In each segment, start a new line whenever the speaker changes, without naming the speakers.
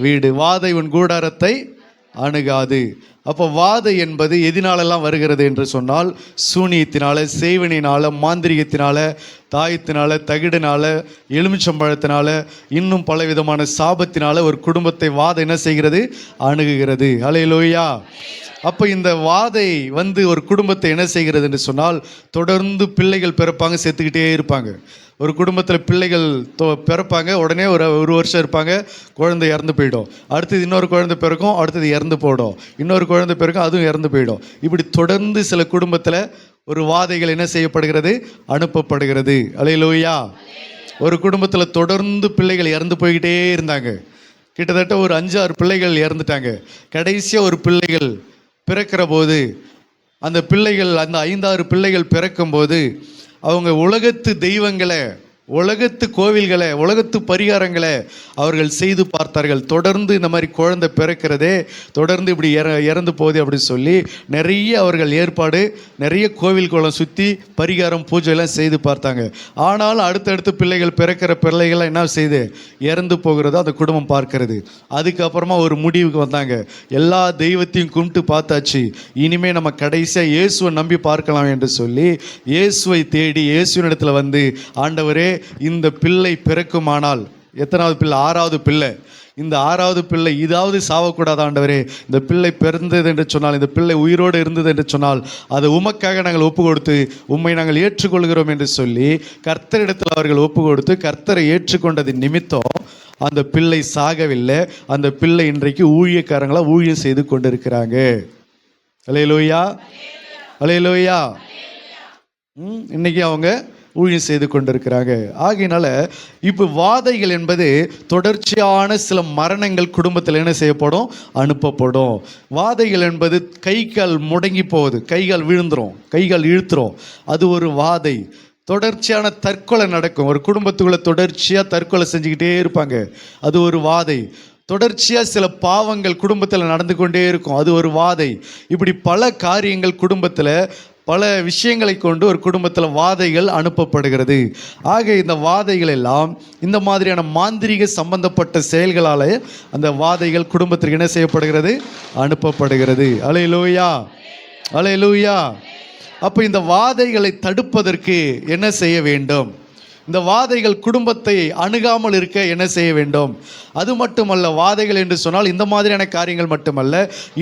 வீடு. வாதை உன் கூடாரத்தை அணுகாது. அப்போ வாதை என்பது எதினாலெல்லாம் வருகிறது என்று சொன்னால், சூனியத்தினால, செய்வனினால, மாந்திரிகத்தினால, தாயத்தினால, தகிடினால, எலுமிச்சம்பழத்தினால, இன்னும் பலவிதமான சாபத்தினால ஒரு குடும்பத்தை வாதை என்ன செய்கிறது? அணுகுகிறது. ஹல்லேலூயா. அப்போ இந்த வாதை ஒரு குடும்பத்தை என்ன செய்கிறது என்று சொன்னால், தொடர்ந்து பிள்ளைகள் பிறப்பாங்க, செத்துக்கிட்டே இருப்பாங்க. ஒரு குடும்பத்தில் பிள்ளைகள் பிறப்பாங்க, உடனே ஒரு வருஷம் இருப்பாங்க, குழந்தை இறந்து போயிடும். அடுத்தது இன்னொரு குழந்தை பிறக்கும், அடுத்தது இறந்து போயிடும். இன்னொரு குழந்தை பிறக்கும், அதுவும் இறந்து போயிடும். இப்படி தொடர்ந்து சில குடும்பத்தில் ஒரு வாதைகள் என்ன செய்யப்படுகிறது? அனுப்பப்படுகிறது. அல்லேலூயா. ஒரு குடும்பத்தில் தொடர்ந்து பிள்ளைகள் இறந்து போய்கிட்டே இருந்தாங்க. கிட்டத்தட்ட ஒரு 5-6 பிள்ளைகள் இறந்துட்டாங்க. கடைசியாக ஒரு பிள்ளைகள் பிறக்கிற போது, அந்த பிள்ளைகள், அந்த 5-6 பிள்ளைகள் பிறக்கும்போது அவங்க உலகத்து தெய்வங்களை, உலகத்து கோவில்களை, உலகத்து பரிகாரங்களை அவர்கள் செய்து பார்த்தார்கள். தொடர்ந்து இந்த மாதிரி குழந்தை பிறக்கிறதே, தொடர்ந்து இப்படி இறந்து போகுது அப்படின்னு சொல்லி நிறைய அவர்கள் ஏற்பாடு, நிறைய கோவில் குளம் சுற்றி பரிகாரம் பூஜையெல்லாம் செய்து பார்த்தாங்க. ஆனாலும் அடுத்தடுத்து பிள்ளைகள் பிறக்கிற பிள்ளைகள்லாம் என்ன செய்து இறந்து போகிறதோ அந்த குடும்பம் பார்க்கிறது. அதுக்கப்புறமா ஒரு முடிவுக்கு வந்தாங்க, எல்லா தெய்வத்தையும் கும்பிட்டு பார்த்தாச்சு, இனிமேல் நம்ம கடைசியாக இயேசுவை நம்பி பார்க்கலாம் என்று சொல்லி இயேசுவை தேடி இயேசுவினிடத்தில் வந்து, ஆண்டவரே இந்த பிள்ளை பிறக்குமானால், எத்தனாவது பிள்ளை? 6வது பிள்ளை. இந்த 6வது பிள்ளை இதாவது சாவக்கூடாது ஆண்டவரே, இந்த பிள்ளை பிறந்தது என்று சொன்னால், இந்த பிள்ளை உயிரோடு இருந்தது என்று சொன்னால், அதை உமக்காக நாங்கள் ஒப்பு கொடுத்து உம்மை நாங்கள் ஏற்றுக்கொள்கிறோம் என்று சொல்லி கர்த்தரிடத்தில் அவர்கள் ஒப்பு கொடுத்து கர்த்தரை ஏற்றுக்கொண்டது நிமித்தம் அந்த பிள்ளை சாகவில்லை. அந்த பிள்ளை இன்றைக்கு ஊழியக்காரங்களாக ஊழியம் செய்து கொண்டிருக்கிறாங்க. அல்லேலூயா, அல்லேலூயா. இன்னைக்கு அவங்க ஊழியம் செய்து கொண்டிருக்கிறாங்க. ஆகையினால இப்போ வாதைகள் என்பது தொடர்ச்சியான சில மரணங்கள் குடும்பத்தில் என்ன செய்யப்படும்? அனுப்பப்படும். வாதைகள் என்பது கை கால் முடங்கி போகுது, கை கால் விழுந்துரும், கை கால் இழுத்துரும், அது ஒரு வாதை. தொடர்ச்சியான தற்கொலை நடக்கும், ஒரு குடும்பத்துக்குள்ள தொடர்ச்சியாக தற்கொலை செஞ்சுக்கிட்டே இருப்பாங்க, அது ஒரு வாதை. தொடர்ச்சியாக சில பாவங்கள் குடும்பத்தில் நடந்து கொண்டே இருக்கும், அது ஒரு வாதை. இப்படி பல காரியங்கள் குடும்பத்தில், பல விஷயங்களை கொண்டு ஒரு குடும்பத்தில் வாதைகள் அனுப்பப்படுகிறது. ஆக இந்த வாதைகள் எல்லாம் இந்த மாதிரியான மாந்திரீக சம்பந்தப்பட்ட செயல்களால் அந்த வாதைகள் குடும்பத்திற்கு என்ன செய்யப்படுகிறது? அனுப்பப்படுகிறது. அல்லேலூயா, அல்லேலூயா. அப்போ இந்த வாதைகளை தடுப்பதற்கு என்ன செய்ய வேண்டும்? இந்த வாதைகள் குடும்பத்தை அணுகாமல் இருக்க என்ன செய்ய வேண்டும்? அது மட்டுமல்ல, வாதைகள் என்று சொன்னால் இந்த மாதிரியான காரியங்கள் மட்டுமல்ல,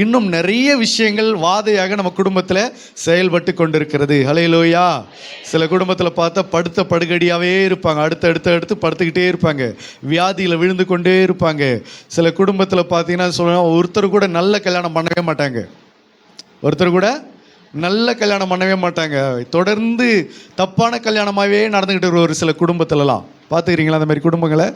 இன்னும் நிறைய விஷயங்கள் வாதையாக நம்ம குடும்பத்தில் செயல்பட்டு கொண்டிருக்கிறது. ஹல்லேலூயா. சில குடும்பத்தில் பார்த்தா படுத்த படுகடியாகவே இருப்பாங்க, அடுத்து படுத்துக்கிட்டே இருப்பாங்க, வியாதியில் விழுந்து கொண்டே இருப்பாங்க. சில குடும்பத்தில் பார்த்தீங்கன்னா சொல்லுவாங்க, ஒருத்தர் கூட நல்ல கல்யாணம் பண்ணவே மாட்டாங்க, ஒருத்தர் கூட நல்ல கல்யாணம் பண்ணவே மாட்டாங்க, தொடர்ந்து தப்பான கல்யாணமாகவே நடந்துக்கிட்டு இருக்கிற ஒரு சில குடும்பத்திலலாம் பார்த்துக்கிறீங்களா? அந்த மாதிரி குடும்பங்களை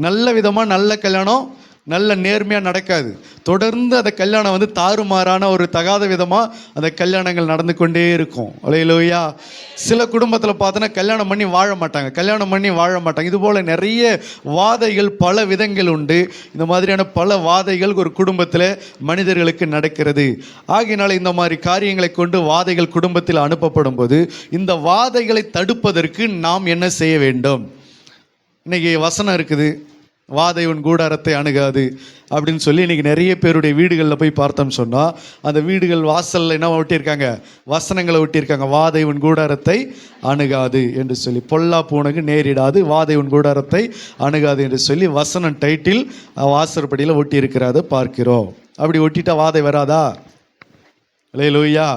நல்ல விதமாக நல்ல கல்யாணம் நல்ல நேர்மையாக நடக்காது, தொடர்ந்து அந்த கல்யாணம் தாறுமாறான ஒரு தகாத விதமாக அந்த கல்யாணங்கள் நடந்து கொண்டே இருக்கும். அல்லேலூயா. சில குடும்பத்தில் பார்த்தோன்னா கல்யாணம் பண்ணி வாழ மாட்டாங்க. இதுபோல் நிறைய வாதைகள் பல விதங்கள் உண்டு. இந்த மாதிரியான பல வாதைகள் ஒரு குடும்பத்தில் மனிதர்களுக்கு நடக்கிறது. ஆகையினால இந்த மாதிரி காரியங்களை கொண்டு வாதைகள் குடும்பத்தில் அனுப்பப்படும் போது இந்த வாதைகளை தடுப்பதற்கு நாம் என்ன செய்ய வேண்டும்? இன்னைக்கு வசனம் இருக்குது, வாதை உன் கூடாரத்தை அணுகாது அப்படின்னு சொல்லி. இன்றைக்கி நிறைய பேருடைய வீடுகளில் போய் பார்த்தோம்னு சொன்னால், அந்த வீடுகள் வாசலில் என்ன ஒட்டியிருக்காங்க? வசனங்களை ஒட்டியிருக்காங்க, வாதை உன் கூடாரத்தை அணுகாது என்று சொல்லி. பொல்லாப்பு உனக்கு நேரிடாது, வாதை உன் கூடாரத்தை அணுகாது என்று சொல்லி வசனம் டைட்டில் வாசற்படியில் ஒட்டி இருக்கிறத பார்க்கிறோம். அப்படி ஒட்டிட்டா வாதை வராதா? அல்லேலூயா.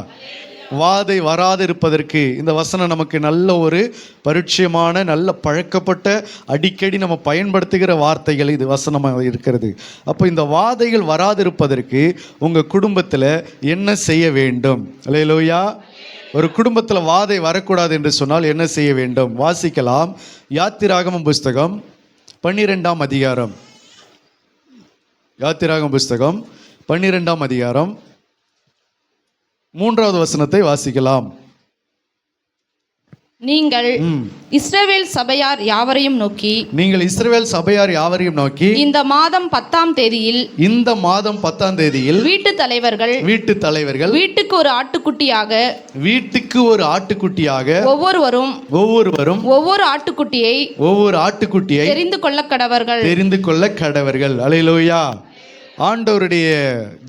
வாதை வராது இருப்பதற்கு இந்த வசனம் நமக்கு நல்ல ஒரு பரிச்சயமான, நல்ல பழக்கப்பட்ட, அடிக்கடி நம்ம பயன்படுத்துகிற வார்த்தைகள் இது வசனமாக இருக்கிறது. அப்போ இந்த வாதைகள் வராது இருப்பதற்கு உங்கள் குடும்பத்தில் என்ன செய்ய வேண்டும்? அல்லேலூயா. ஒரு குடும்பத்தில் வாதை வரக்கூடாது என்று சொன்னால் என்ன செய்ய வேண்டும்? வாசிக்கலாம். யாத்திராகமம் புஸ்தகம் 12ஆம் அதிகாரம். யாத்திராகமம் புஸ்தகம் 12ஆம் அதிகாரம் 3வது வசனத்தை வாசிக்கலாம்.
நீங்கள் இஸ்ரவேல் சபையார் யாவரையும் நோக்கி இந்த மாதம் 10ஆம் தேதியில் வீட்டு தலைவர்கள் வீட்டுக்கு ஒரு ஆட்டுக்குட்டியாக ஒவ்வொருவரும் ஒவ்வொரு ஆட்டுக்குட்டியை தெரிந்து கொள்ள கடவர்கள்.
அல்லேலூயா. ஆண்டவருடைய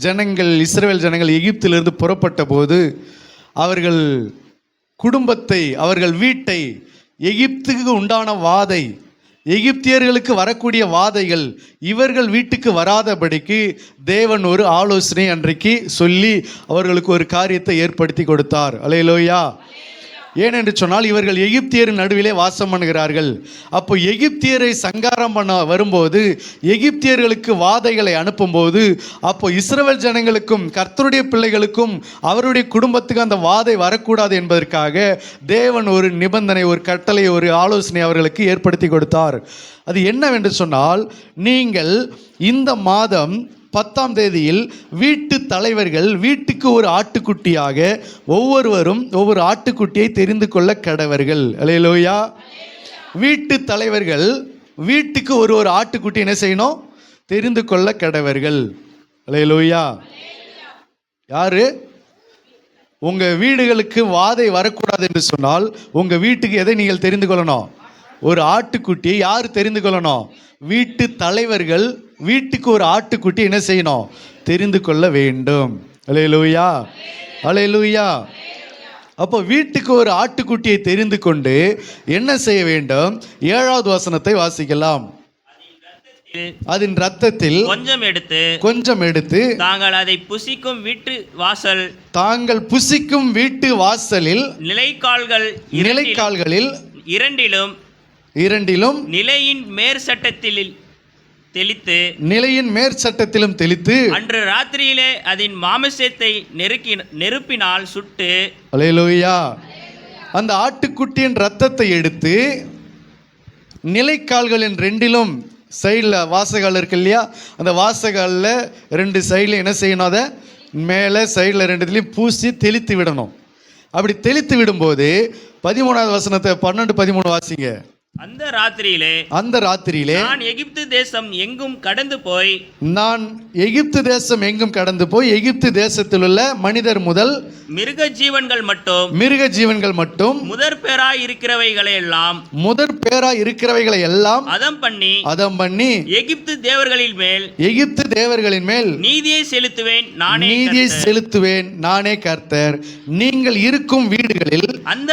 ஜனங்கள், இஸ்ரவேல் ஜனங்கள் எகிப்திலிருந்து புறப்பட்ட போது அவர்கள் குடும்பத்தை, அவர்கள் வீட்டை, எகிப்துக்கு உண்டான வாதை, எகிப்தியர்களுக்கு வரக்கூடிய வாதைகள் இவர்கள் வீட்டுக்கு வராதபடிக்கு தேவன் ஒரு ஆலோசனை அன்றைக்கு சொல்லி அவர்களுக்கு ஒரு காரியத்தை ஏற்படுத்தி கொடுத்தார். அல்லேலூயா. ஏனென்று சொன்னால் இவர்கள் எகிப்தியரின் நடுவிலே வாசம் பண்ணுகிறார்கள். அப்போ எகிப்தியரை சங்காரம் பண்ண வரும்போது, எகிப்தியர்களுக்கு வாதைகளை அனுப்பும்போது, அப்போ இஸ்ரவேல் ஜனங்களுக்கும் கர்த்தருடைய பிள்ளைகளுக்கும் அவருடைய குடும்பத்துக்கு அந்த வாதை வரக்கூடாது என்பதற்காக தேவன் ஒரு நிபந்தனை, ஒரு கட்டளை, ஒரு ஆலோசனை அவர்களுக்கு ஏற்படுத்தி கொடுத்தார். அது என்னவென்று சொன்னால், நீங்கள் இந்த மாதம் 10ஆம் தேதியில் வீட்டு தலைவர்கள் வீட்டுக்கு ஒரு ஆட்டுக்குட்டியாக ஒவ்வொருவரும் ஒவ்வொரு ஆட்டுக்குட்டியை தெரிந்து கொள்ள கடவர்கள். அல்லேலூயா. வீட்டு தலைவர்கள் வீட்டுக்கு ஒரு ஆட்டுக்குட்டி என்ன செய்யணும்? தெரிந்து கொள்ள கடவர்கள். அல்லேலூயா. யாரு? உங்க வீடுகளுக்கு வாதை வரக்கூடாது என்று சொன்னால் உங்க வீட்டுக்கு எதை நீங்கள் தெரிந்து கொள்ளணும்? ஒரு ஆட்டுக்குட்டியை யார் தெரிந்து கொள்ளணும்? வீட்டு தலைவர்கள் வீட்டுக்கு ஒரு ஆட்டுக்குட்டி என்ன செய்யணும்? தெரிந்து கொள்ள வேண்டும். அல்லேலூயா. அல்லேலூயா. அப்போ வீட்டுக்கு ஒரு ஆட்டுக்குட்டியை தெரிந்து கொண்டு என்ன செய்ய வேண்டும்? 7வது வசனத்தை வாசிக்கலாம். அதன் இரத்தத்தில் கொஞ்சம் எடுத்து தாங்கள் புசிக்கும் வீட்டு வாசலில் நிலைக்கால்களில் இரண்டிலும் நிலையின் மேற்சட்டத்திலும் தெளித்து
அன்று ராத்திரியிலே அதன் மாமிசத்தை நெருப்பினால் சுட்டு.
அல்லேலூயா. அந்த ஆட்டுக்குட்டியின் இரத்தத்தை எடுத்து நிலைக்கால்களின் 2லும் சைடில் வாசகால் இருக்கு இல்லையா, அந்த வாசகாலில் 2 சைடில் என்ன செய்யணும்? அதை மேலே சைடில் 2த்துலையும் பூசி தெளித்து விடணும். அப்படி தெளித்து விடும்போது 13வது வசனத்தை 12-13 வாசிங்க.
அந்த ராத்திரியிலே
நான்
எகிப்து தேசம் எங்கும் கடந்து போய் எகிப்து தேசத்தில் உள்ள மனிதர் முதல் மிருக ஜீவன்கள் மட்டும் முதற் பேராய் இருக்கிறவைகளை எல்லாம் அதம் பண்ணி எகிப்து தேவர்களின் மேல் நீதியை செலுத்துவேன் நானே கர்த்தர். நீங்கள் இருக்கும் வீடுகளில் அந்த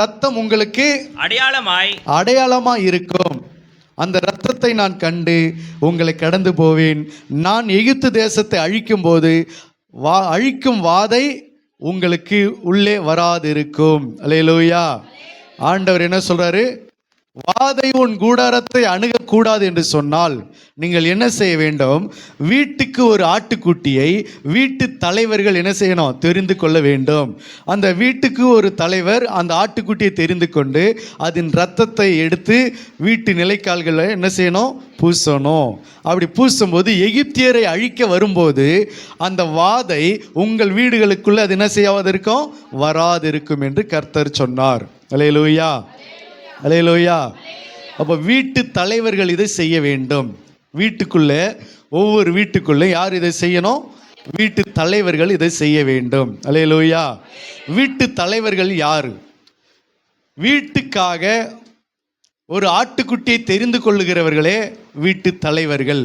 ரத்தம் உங்களுக்கு அடையாளமாய் இருக்கும். அந்த இரத்தத்தை நான் கண்டு உங்களை கடந்து போவேன். நான் எகிப்து தேசத்தை அழிக்கும் போது அழிக்கும் வாதை உங்களுக்கு உள்ளே வராதிருக்கும். அல்லேலூயா. ஆண்டவர் என்ன சொல்றாரு? வாதை உன் கூடாரத்தை அணுகக்கூடாது என்று சொன்னால் நீங்கள் என்ன செய்ய வேண்டும்? வீட்டுக்கு ஒரு ஆட்டுக்குட்டியை வீட்டு தலைவர்கள் என்ன செய்யணும்? தெரிந்து கொள்ள வேண்டும். அந்த வீட்டுக்கு ஒரு தலைவர் அந்த ஆட்டுக்குட்டியை தெரிந்து கொண்டு அதன் இரத்தத்தை எடுத்து வீட்டு நிலைக்கால்களை என்ன செய்யணும்? பூசணும். அப்படி பூசும்போது எகிப்தியரை அழிக்க வரும்போது அந்த வாதை உங்கள் வீடுகளுக்குள்ள அது என்ன செய்யாதிருக்கும்? வராதிருக்கும் என்று கர்த்தர் சொன்னார். அல்லேலூயா. அல்லேலூயா. அப்போ வீட்டு தலைவர்கள் இதை செய்ய வேண்டும். வீட்டுக்குள்ளே ஒவ்வொரு வீட்டுக்குள்ளே யார் இதை செய்யணும்? வீட்டு தலைவர்கள் இதை செய்ய வேண்டும். அல்லேலூயா. வீட்டு தலைவர்கள் யார்? வீட்டுக்காக ஒரு ஆட்டுக்குட்டியை தெரிந்து கொள்ளுகிறவர்களே வீட்டு தலைவர்கள்.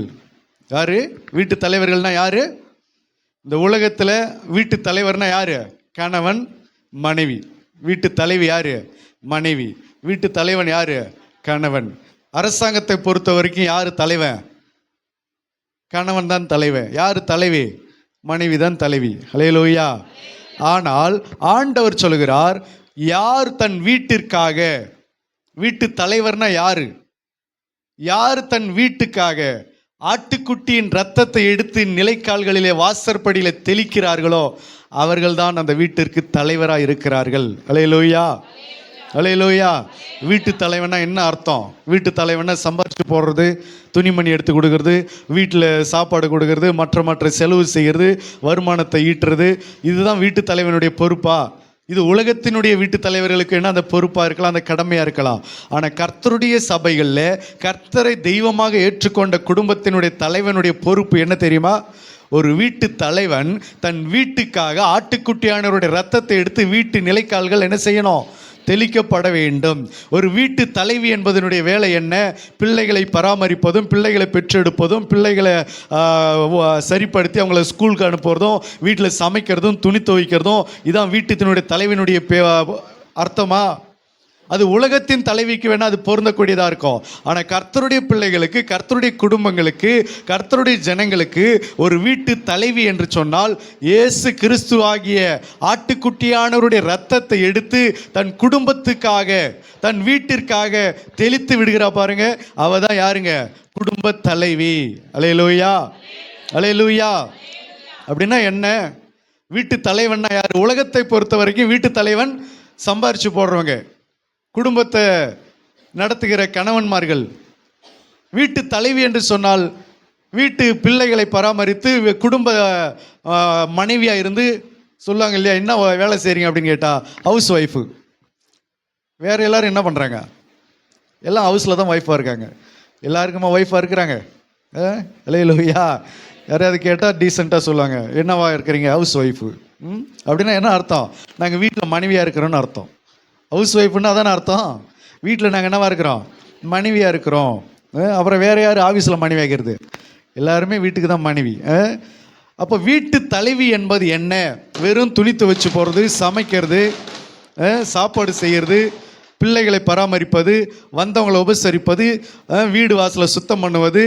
யாரு? வீட்டு தலைவர்கள்னா யாரு? இந்த உலகத்தில் வீட்டு தலைவர்னா யாரு? கணவன், மனைவி. வீட்டு தலைவி யாரு? மனைவி. வீட்டு தலைவன் யாரு? கணவன். அரசாங்கத்தை பொறுத்த வரைக்கும் யாரு தலைவன்? கணவன் தான் தலைவன். யாரு தலைவி? மனைவி தான் தலைவி. அல்லேலூயா. ஆனால் ஆண்டவர் சொல்கிறார், யார் தன் வீட்டிற்காக, வீட்டு தலைவர்னா யாரு? யார் தன் வீட்டுக்காக ஆட்டுக்குட்டியின் இரத்தத்தை எடுத்து நிலைக்கால்களிலே வாசற்படியிலே தெளிக்கிறார்களோ அவர்கள்தான் அந்த வீட்டிற்கு தலைவராக இருக்கிறார்கள். அல்லேலூயா. அல்லேலூயா. வீட்டு தலைவனா என்ன அர்த்தம்? வீட்டு தலைவனா சம்பாரிச்சு போடுறது, துணிமணி எடுத்து கொடுக்கறது, வீட்டில் சாப்பாடு கொடுக்கறது, மற்ற செலவு செய்கிறது, வருமானத்தை ஈட்டுறது, இதுதான் வீட்டு தலைவனுடைய பொறுப்பா?
இது உலகத்தினுடைய வீட்டு தலைவர்களுக்கு என்ன அந்த பொறுப்பாக இருக்கலாம், அந்த கடமையாக இருக்கலாம். ஆனால் கர்த்தருடைய சபைகளில் கர்த்தரை தெய்வமாக ஏற்றுக்கொண்ட குடும்பத்தினுடைய தலைவனுடைய பொறுப்பு என்ன தெரியுமா? ஒரு வீட்டு தலைவன் தன் வீட்டுக்காக ஆட்டுக்குட்டியானவருடைய ரத்தத்தை எடுத்து வீட்டு நிலைக்கால்கள் என்ன செய்யணும்? தெளிக்கப்பட வேண்டும். ஒரு வீட்டு தலைவி என்பதனுடைய வேலை என்ன? பிள்ளைகளை பராமரிப்பதும், பிள்ளைகளை பெற்றெடுப்பதும், பிள்ளைகளை சரிப்படுத்தி அவங்கள ஸ்கூலுக்கு அனுப்புறதும், வீட்டில் சமைக்கிறதும், துணி துவைக்கிறதும். இதான் வீட்டுத்தினுடைய தலைவினுடைய அர்த்தமா? அது உலகத்தின் தலைவிக்கு வேணால் அது பொருந்தக்கூடியதாக இருக்கும். ஆனால் கர்த்தருடைய பிள்ளைகளுக்கு, கர்த்தருடைய குடும்பங்களுக்கு, கர்த்தருடைய ஜனங்களுக்கு ஒரு வீட்டு தலைவி என்று சொன்னால் இயேசு கிறிஸ்து ஆகிய ஆட்டுக்குட்டியானவருடைய இரத்தத்தை எடுத்து தன் குடும்பத்துக்காக, தன் வீட்டிற்காக தெளித்து விடுகிறா பாருங்க. அவ தான் யாருங்க? குடும்ப தலைவி. அல்லேலூயா, அல்லேலூயா. அப்படின்னா என்ன? வீட்டு தலைவன்னா யார்? உலகத்தை பொறுத்த வரைக்கும் வீட்டு தலைவன் சம்பாரிச்சு போடுறவங்க, குடும்பத்தை நடத்துகிற கணவன்மார்கள். வீட்டு தலைவி என்று சொன்னால் வீட்டு பிள்ளைகளை பராமரித்து குடும்ப மனைவியாக இருந்து சொல்லுவாங்க இல்லையா, என்ன வேலை செய்கிறீங்க அப்படின்னு கேட்டால் ஹவுஸ் ஒய்ஃபு. வேறு எல்லோரும் என்ன பண்ணுறாங்க? எல்லாம் ஹவுஸில் தான் ஒய்ஃபாக இருக்காங்க. எல்லாருக்குமா ஒய்ஃபாக இருக்கிறாங்க? இல்லையா? யாரையாவது கேட்டால் டீசெண்டாக சொல்லுவாங்க, என்னவா இருக்கிறீங்க? House wife. அப்படின்னா என்ன அர்த்தம்? நாங்கள் வீட்டில் மனைவியாக இருக்கிறோன்னு அர்த்தம். ஹவுஸ் ஒய்ஃப்னா அதான அர்த்தம். வீட்டில் நாங்கள் என்னவா இருக்கிறோம்? மனைவியாக இருக்கிறோம். அப்புறம் வேறு யார் ஆஃபீஸில் மனைவி ஆகிறது? எல்லாருமே வீட்டுக்கு தான் மனைவி. அப்போ வீட்டு தலைவி என்பது என்ன? வெறும் துணி துவைச்சு போகிறது, சமைக்கிறது, சாப்பாடு செய்கிறது, பிள்ளைகளை பராமரிப்பது, வந்தவங்களை உபசரிப்பது, வீடு வாசலை சுத்தம் பண்ணுவது,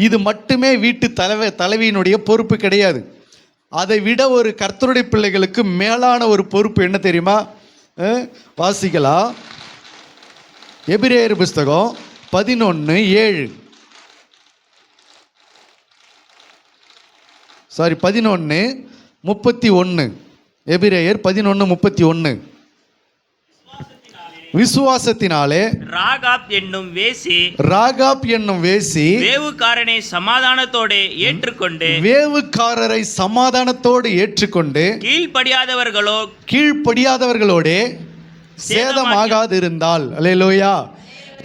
இது மட்டுமே வீட்டு தலைவியினுடைய பொறுப்பு கிடையாது. அதை விட ஒரு கர்த்தருடைய பிள்ளைகளுக்கு மேலான ஒரு பொறுப்பு என்ன தெரியுமா? வாசிக்கலாம். எபிரேயர் புஸ்தகம் 11:7. 11:31. எபிரேயர் 11:31. விசுவாசத்தினாலே
ராகாப் என்னும் வேசி வேவுக்காரனை சமாதானத்தோடு ஏற்றுக்கொண்டு கீழ்ப்படியாதவர்களோட சேதமாகாது இருந்தால். அல்லேலூயா.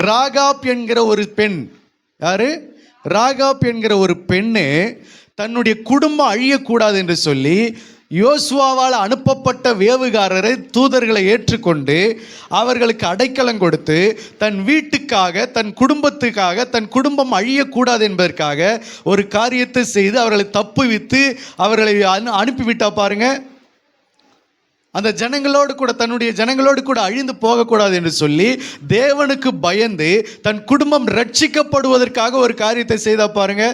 ராகாப் என்கிற ஒரு பெண், யாரு? ராகாப் என்கிற ஒரு பெண்ணு தன்னுடைய குடும்பம் அழியக்கூடாது என்று சொல்லி யோசுவாவால் அனுப்பப்பட்ட வேவுகாரரை, தூதர்களை ஏற்றுக்கொண்டு அவர்களுக்கு அடைக்கலம் கொடுத்து தன் வீட்டுக்காக, தன் குடும்பத்துக்காக, தன் குடும்பம் அழியக்கூடாது என்பதற்காக ஒரு காரியத்தை செய்து அவர்களை தப்புவித்து அவர்களை அனுப்பிவிட்டா பாருங்க. அந்த ஜனங்களோடு கூட, தன்னுடைய ஜனங்களோடு கூட அழிந்து போகக்கூடாது என்று சொல்லி தேவனுக்கு பயந்து தன் குடும்பம் ரட்சிக்கப்படுவதற்காக ஒரு காரியத்தை செய்தா பாருங்க.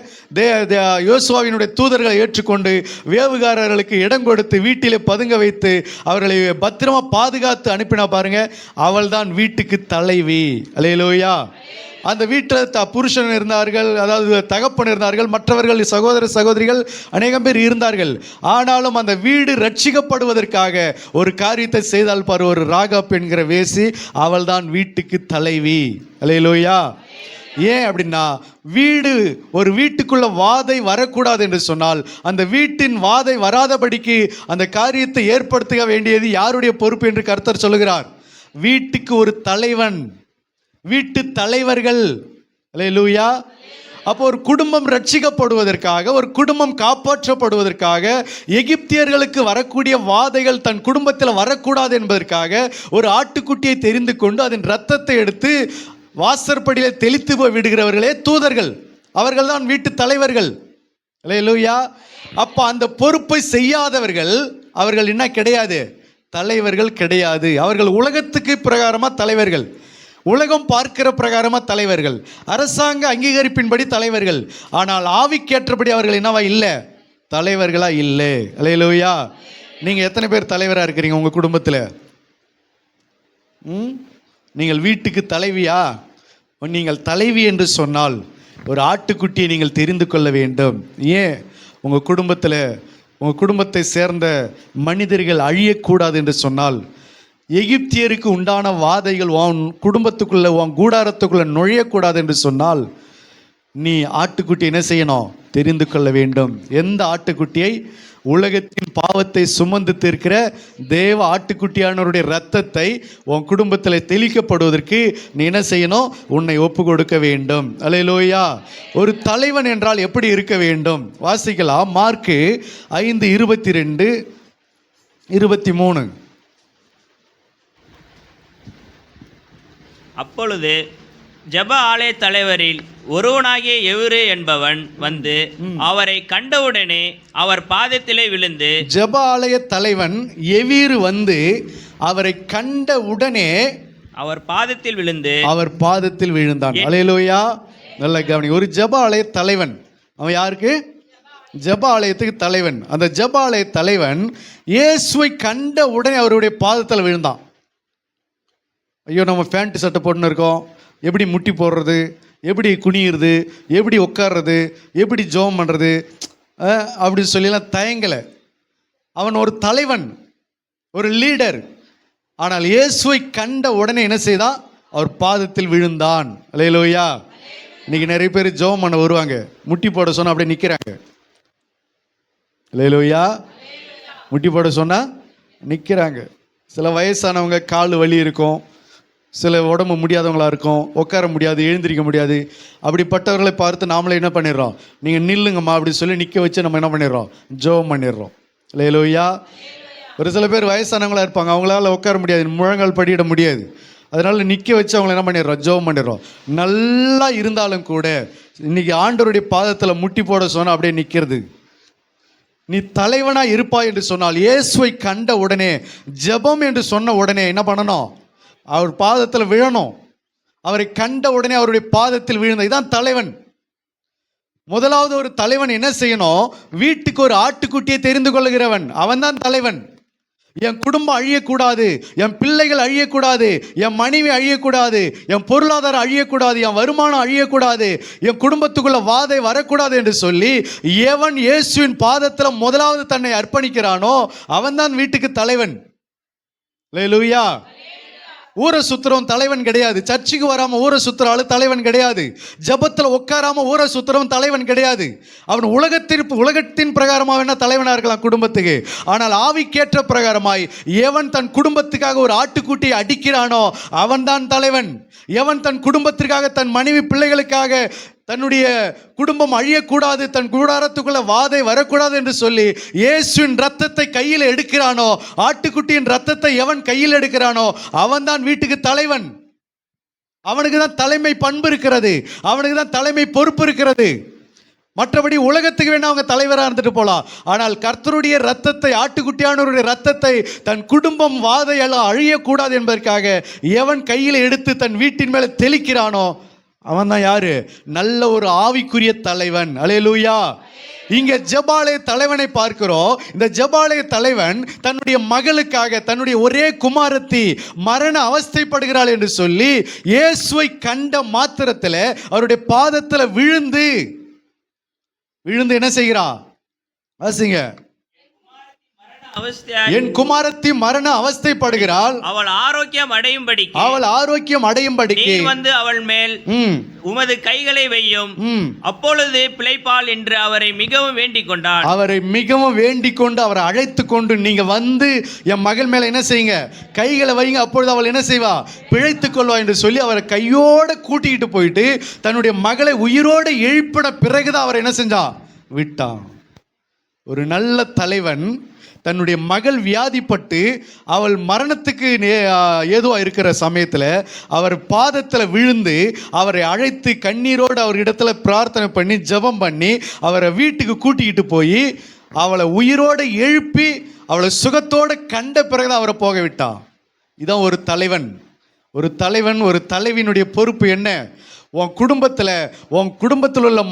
யோசுவாவினுடைய தூதர்களை ஏற்றுக்கொண்டு வேவுகாரர்களுக்கு இடம் கொடுத்து வீட்டிலே பதுங்க வைத்து அவர்களை பத்திரமா பாதுகாத்து அனுப்பினா பாருங்க. அவள் தான் வீட்டுக்கு தலைவி. அல்லேலூயா. அந்த வீட்டில் புருஷன் இருந்தார்கள், அதாவது தகப்பன் இருந்தார்கள், மற்றவர்கள் சகோதர சகோதரிகள் அநேகம் பேர் இருந்தார்கள். ஆனாலும் அந்த வீடு ரட்சிக்கப்படுவதற்காக ஒரு காரியத்தை செய்தால் பாரு, ஒரு ராகாப் என்கிற வேசி, அவள் தான் வீட்டுக்கு தலைவி. அல்லேலூயா. ஏன் அப்படின்னா, ஒரு வீட்டுக்குள்ள வாதை வரக்கூடாது என்று சொன்னால் அந்த வீட்டின் வாதை வராதபடிக்கு அந்த காரியத்தை ஏற்படுத்த வேண்டியது யாருடைய பொறுப்பு என்று கர்த்தர் சொல்லுகிறார்? வீட்டுக்கு ஒரு தலைவன், வீட்டு தலைவர்கள். அல்லேலூயா. அப்போ ஒரு குடும்பம் ரட்சிக்கப்படுவதற்காக, ஒரு குடும்பம் காப்பாற்றப்படுவதற்காக, எகிப்தியர்களுக்கு வரக்கூடிய வாதைகள் தன் குடும்பத்தில் வரக்கூடாது என்பதற்காக ஒரு ஆட்டுக்குட்டியை தெரிந்து கொண்டு அதன் இரத்தத்தை எடுத்து வாசற்படியில் தெளித்து விடுகிறவர்களே தூதர்கள். அவர்கள் தான் வீட்டு தலைவர்கள். அல்லேலூயா. அப்போ அந்த பொறுப்பை செய்யாதவர்கள், அவர்கள் என்ன கிடையாது? தலைவர்கள் கிடையாது. அவர்கள் உலகத்துக்கு பிரகாரமாக தலைவர்கள், உலகம் பார்க்கிற பிரகாரமாக தலைவர்கள், அரசாங்க அங்கீகரிப்பின்படி தலைவர்கள். ஆனால் ஆவிக்கேற்றபடி அவர்கள் என்னவா இல்லை? தலைவர்களா இல்லை. அல்லேலூயா. நீங்கள் எத்தனை பேர் தலைவராக இருக்கிறீங்க உங்கள் குடும்பத்தில்? நீங்கள் வீட்டுக்கு தலைவியா? நீங்கள் தலைவி என்று சொன்னால் ஒரு ஆட்டுக்குட்டியை நீங்கள் தெரிந்து கொள்ள வேண்டும். ஏன்? உங்கள் குடும்பத்தை சேர்ந்த மனிதர்கள் அழியக்கூடாது என்று சொன்னால், எகிப்தியருக்கு உண்டான வாதைகள் உன் குடும்பத்துக்குள்ள, உன் கூடாரத்துக்குள்ள நுழையக்கூடாது என்று சொன்னால் நீ ஆட்டுக்குட்டி என்ன செய்யணும்? தெரிந்து கொள்ள வேண்டும். எந்த ஆட்டுக்குட்டியை?
உலகத்தின் பாவத்தை சுமந்து தீர்க்கிற தேவ ஆட்டுக்குட்டியானவருடைய இரத்தத்தை உன் குடும்பத்தில் தெளிக்கப்படுவதற்கு நீ என்ன செய்யணும்? உன்னை ஒப்பு கொடுக்க வேண்டும். அல்லேலூயா. ஒரு தலைவன் என்றால் எப்படி இருக்க வேண்டும்? வாசிக்கலாம். மார்க்கு 5:22, 23.
அப்பொழுது ஜெப ஆலய தலைவரில் ஒருவனாகிய எவரு என்பவன் வந்து அவரை கண்டவுடனே அவர் பாதத்திலே விழுந்து,
ஜெப ஆலய தலைவன் எவீரு வந்து அவரை கண்ட உடனே
அவர் பாதத்தில் விழுந்து
அவர் பாதத்தில் விழுந்தான். அல்லேலூயா. நல்ல கவனி. ஒரு ஜெப ஆலய தலைவன், அவன் யாருக்கு? ஜெப ஆலயத்துக்கு தலைவன். அந்த ஜெப ஆலய தலைவன் இயேசுவை கண்ட உடனே அவருடைய பாதத்தில் விழுந்தான். ஐயோ, நம்ம பேண்ட் சட்டை போட்டுன்னு இருக்கோம், எப்படி முட்டி போடுறது, எப்படி குனியிறது, எப்படி உட்கார்றது, எப்படி ஜெபம் பண்ணுறது அப்படின்னு சொல்லிலாம் தயங்கலை. அவன் ஒரு தலைவன், ஒரு லீடர். ஆனால் இயேசுவை கண்ட உடனே என்ன செய்தான்? அவர் பாதத்தில் விழுந்தான். அல்லேலூயா. இன்னைக்கு நிறைய பேர் ஜெபம் பண்ண வருவாங்க, முட்டி போட சொன்னால் அப்படியே நிற்கிறாங்க. அல்லேலூயா. முட்டி போட சொன்னால் நிற்கிறாங்க. சில வயசானவங்க கால் வலி இருக்கும், சில உடம்பு முடியாதவங்களா இருக்கும், உட்கார முடியாது, எழுந்திரிக்க முடியாது. அப்படிப்பட்டவர்களை பார்த்து நாமளே என்ன பண்ணிடுறோம்? நீங்கள் நில்லுங்கம்மா அப்படி சொல்லி நிற்க வச்சு நம்ம என்ன பண்ணிடுறோம்? ஜெபம் பண்ணிடுறோம். அல்லேலூயா. ஒரு சில பேர் வயசானவங்களா இருப்பாங்க, அவங்களால உட்கார முடியாது, முழங்கால் படியிட முடியாது, அதனால நிற்க வச்சு அவங்கள என்ன பண்ணிடுறோம்? ஜெபம் பண்ணிடுறோம். நல்லா இருந்தாலும் கூட இன்னைக்கு ஆண்டவருடைய பாதத்தில் முட்டி போட சொன்னால் அப்படியே நிற்கிறது. நீ தலைவனா இருப்பாய் என்று சொன்னால் இயேசுவை கண்ட உடனே, ஜெபம் என்று சொன்ன உடனே என்ன பண்ணணும்? அவர் பாதத்தில் விழணும். அவரை கண்ட உடனே அவருடைய பாதத்தில் விழுந்த, இதான் தலைவன். முதலாவது ஒரு தலைவன் என்ன செய்யணும்? வீட்டுக்கு ஒரு ஆட்டுக்குட்டியை தெரிந்து கொள்கிறவன், அவன் தான் தலைவன். என் குடும்பம் அழியக்கூடாது, என் பிள்ளைகள் அழியக்கூடாது, என் மனைவி அழியக்கூடாது, என் பொருளாதாரம் அழியக்கூடாது, என் வருமானம் அழியக்கூடாது, என் குடும்பத்துக்குள்ள வாதை வரக்கூடாது என்று சொல்லி எவன் இயேசுவின் பாதத்தில் முதலாவது தன்னை அர்ப்பணிக்கிறானோ அவன்தான் வீட்டுக்கு தலைவன். அல்லேலூயா. ஊரை சுத்துறவன் தலைவன் கிடையாது. சர்ச்சுக்கு வராம ஊரை சுத்துறாலும் தலைவன் கிடையாது. ஜபத்தில் உட்காராம ஊரை சுத்துறவன் தலைவன் கிடையாது. அவன் உலகத்தின் பிரகாரமாக என்ன தலைவனாக இருக்கலாம் குடும்பத்துக்கு. ஆனால் ஆவிக்கேற்ற பிரகாரமாய் எவன் தன் குடும்பத்துக்காக ஒரு ஆட்டுக்குட்டியை அடிக்கிறானோ அவன் தான் தலைவன். எவன் தன் குடும்பத்திற்காக, தன் மனைவி பிள்ளைகளுக்காக, தன்னுடைய குடும்பம் அழியக்கூடாது, தன் கூடாரத்துக்குள்ள வாதை வரக்கூடாது என்று சொல்லி இயேசுவின் ரத்தத்தை கையில் எடுக்கிறானோ, ஆட்டுக்குட்டியின் ரத்தத்தை எவன் கையில் எடுக்கிறானோ அவன் தான் வீட்டுக்கு தலைவன். அவனுக்கு தான் தலைமை பண்பு இருக்கிறது, அவனுக்கு தான் தலைமை பொறுப்பு இருக்கிறது. மற்றபடி உலகத்துக்கு வேணா அவங்க தலைவராக இருந்துட்டு போகலாம். ஆனால் கர்த்தருடைய ரத்தத்தை, ஆட்டுக்குட்டியானவருடைய ரத்தத்தை தன் குடும்பம் வாதையெல்லாம் அழியக்கூடாது என்பதற்காக எவன் கையில் எடுத்து தன் வீட்டின் மேலே தெளிக்கிறானோ அவன் தான் யாரு? நல்ல ஒரு ஆவிக்குரிய தலைவன். அல்லேலூயா. இங்க ஜெபாலய தலைவனை பார்க்கிறோம். இந்த ஜெபாலய தலைவன் தன்னுடைய மகளுக்காக, தன்னுடைய ஒரே குமாரத்தி மரண அவஸ்தைப்படுகிறாள் என்று சொல்லி இயேசுவை கண்ட மாத்திரத்தில் அவருடைய பாதத்தில் விழுந்து என்ன செய்கிறான்? வாசிங்க. என் குமாரத்தி மரண அவஸ்தைப்படுகிறாள்,
அவள் ஆரோக்கியம் அடையும்படிக்கு வந்து அவள் மேல் உமது கைகளை வையும், அப்பொழுது பிழைப்பாள் என்று அவரை மிகவும் வேண்டிக் கொண்டாள்.
அவரை அழைத்து கொண்டு நீங்க வந்து என் மகள் மேல என்ன செய்யுங்க? கைகளை வைங்க, அப்பொழுது அவள் என்ன செய்வா? பிழைத்துக் கொள்வா என்று சொல்லி அவரை கையோட கூட்டிக்கிட்டு போயிட்டு தன்னுடைய மகளை உயிரோடு எழுப்பின பிறகுதான் அவர் என்ன செஞ்சான்? விட்டான். ஒரு நல்ல தலைவன் தன்னுடைய மகள் வியாதிப்பட்டு அவள் மரணத்துக்கு ஏதுவாக இருக்கிற சமயத்தில் அவர் பாதத்தில் விழுந்து அவரை அழைத்து கண்ணீரோடு அவர் இடத்துல பிரார்த்தனை பண்ணி ஜெபம் பண்ணி அவரை வீட்டுக்கு கூட்டிக்கிட்டு போய் அவளை உயிரோடு எழுப்பி அவளை சுகத்தோடு கண்ட பிறகுதான் அவரை போக விட்டான். இதான் ஒரு தலைவன். ஒரு தலைவினுடைய பொறுப்பு என்ன? உன் குடும்பத்தில் உள்ள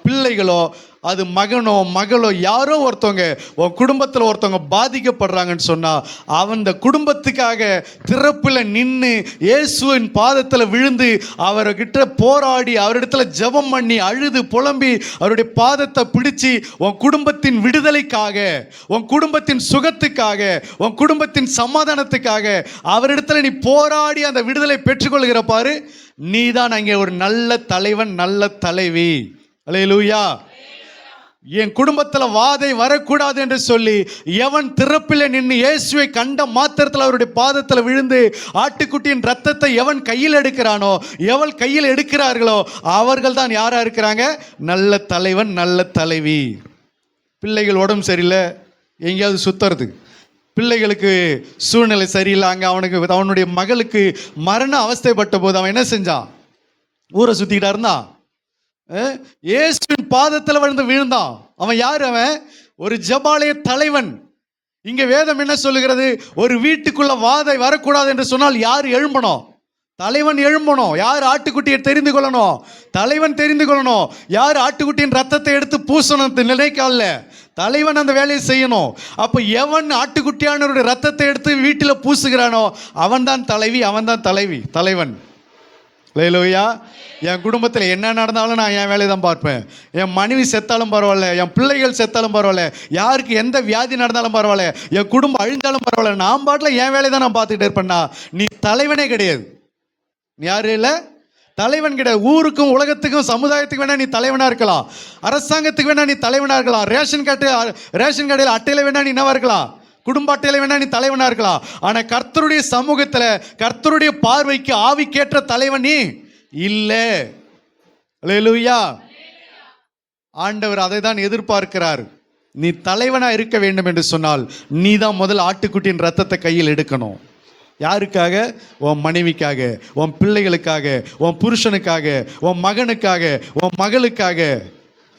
பிள்ளைகளோ, அது மகனோ மகளோ, யாரோ ஒருத்தவங்க உன் குடும்பத்தில் ஒருத்தவங்க பாதிக்கப்படுறாங்கன்னு சொன்னால் அந்த குடும்பத்துக்காக திறப்பில் நின்று இயேசுவின் பாதத்தில் விழுந்து அவர்கிட்ட போராடி அவரிடத்துல ஜெபம் பண்ணி அழுது புலம்பி அவருடைய பாதத்தை பிடிச்சி உன் குடும்பத்தின் விடுதலைக்காக, உன் குடும்பத்தின் சுகத்துக்காக, உன் குடும்பத்தின் சமாதானத்துக்காக அவரிடத்துல நீ போராடி அந்த விடுதலை பெற்றுக்கொள்கிற பாரு, நீதான் அங்கே ஒரு நல்ல தலைவன், நல்ல தலைவி. அல்லேலூயா.
என் குடும்பத்துல வாதை வரக்கூடாது என்று சொல்லி எவன் திறப்பிலே நின்று இயேசுவை கண்ட மாத்திரத்தில் அவருடைய பாதத்தில் விழுந்து ஆட்டுக்குட்டியின் ரத்தத்தை எவன் கையில் எடுக்கிறானோ, எவள் கையில் எடுக்கிறார்களோ அவர்கள் தான் யாரா இருக்கிறாங்க? நல்ல தலைவன், நல்ல தலைவி. பிள்ளைகள் உடம்பு சரியில்லை, எங்கேயாவது சுத்துறது, பிள்ளைகளுக்கு சூழ்நிலை சரியில்லை, அங்கே அவனுடைய மகளுக்கு மரண அவஸ்தைப்பட்ட போது அவன் என்ன செஞ்சான்? ஊரை சுத்திக்கிட்டா இருந்தான். இயேசுவின் பாதத்தில் விழுந்து விழுந்தான். அவன் யார்? அவன் ஒரு ஜெபாலய தலைவன். இங்க வேதம் என்ன சொல்லுகிறது? ஒரு வீட்டுக்குள்ள வாதை வரக்கூடாது என்று சொன்னால் யார் எழும்பணும்? தலைவன் எழும்பணும். யார் ஆட்டுக்குட்டியை தெரிந்து கொள்ளணும்? தலைவன் தெரிந்து கொள்ளணும். யார் ஆட்டுக்குட்டியின் ரத்தத்தை எடுத்து பூசணும் நினைக்கல, தலைவன் அந்த வேலையை செய்யணும். அப்போ எவன் ஆட்டுக்குட்டியானவருடைய ரத்தத்தை எடுத்து வீட்டில் பூசுகிறானோ அவன் தான் தலைவி, அவன் தான் தலைவன். அல்லேலூயா. என் குடும்பத்தில் என்ன நடந்தாலும் நான் என் வேலையை தான் பார்ப்பேன். என் மனைவி செத்தாலும் பரவாயில்ல, என் பிள்ளைகள் செத்தாலும் பரவாயில்ல, யாருக்கு எந்த வியாதி நடந்தாலும் பரவாயில்ல, என் குடும்பம் அழிந்தாலும் பரவாயில்ல, நான் பாட்டில் என் வேலையை தான் நான் பார்த்துக்கிட்டே இருப்பேன்னா நீ தலைவனே கிடையாது. நீ யாரும் இல்லை, தலைவன் கிடையாது. ஊருக்கும் உலகத்துக்கும் சமுதாயத்துக்கு வேணா நீ தலைவனாக இருக்கலாம், அரசாங்கத்துக்கு வேணா நீ தலைவனாக இருக்கலாம், ரேஷன் கடையில் அட்டையில் வேணா நீ என்னவா இருக்கலாம், குடும்ப அட்டையில் வேணா நீ தலைவனா இருக்கலாம். ஆனா கர்த்தருடைய சமூகத்துல கர்த்தருடைய பார்வைக்கு ஆவிக்கேற்ற தலைவன் நீ இல்லை. அல்லேலூயா. ஆண்டவர் அதை தான் எதிர்பார்க்கிறார். நீ தலைவனா இருக்க வேண்டும் என்று சொன்னால் நீ தான் முதல் ஆட்டுக்குட்டியின் ரத்தத்தை கையில் எடுக்கணும். யாருக்காக? உன் மனைவிக்காக, உன் பிள்ளைகளுக்காக, உன் புருஷனுக்காக, உன் மகனுக்காக, உன் மகளுக்காக,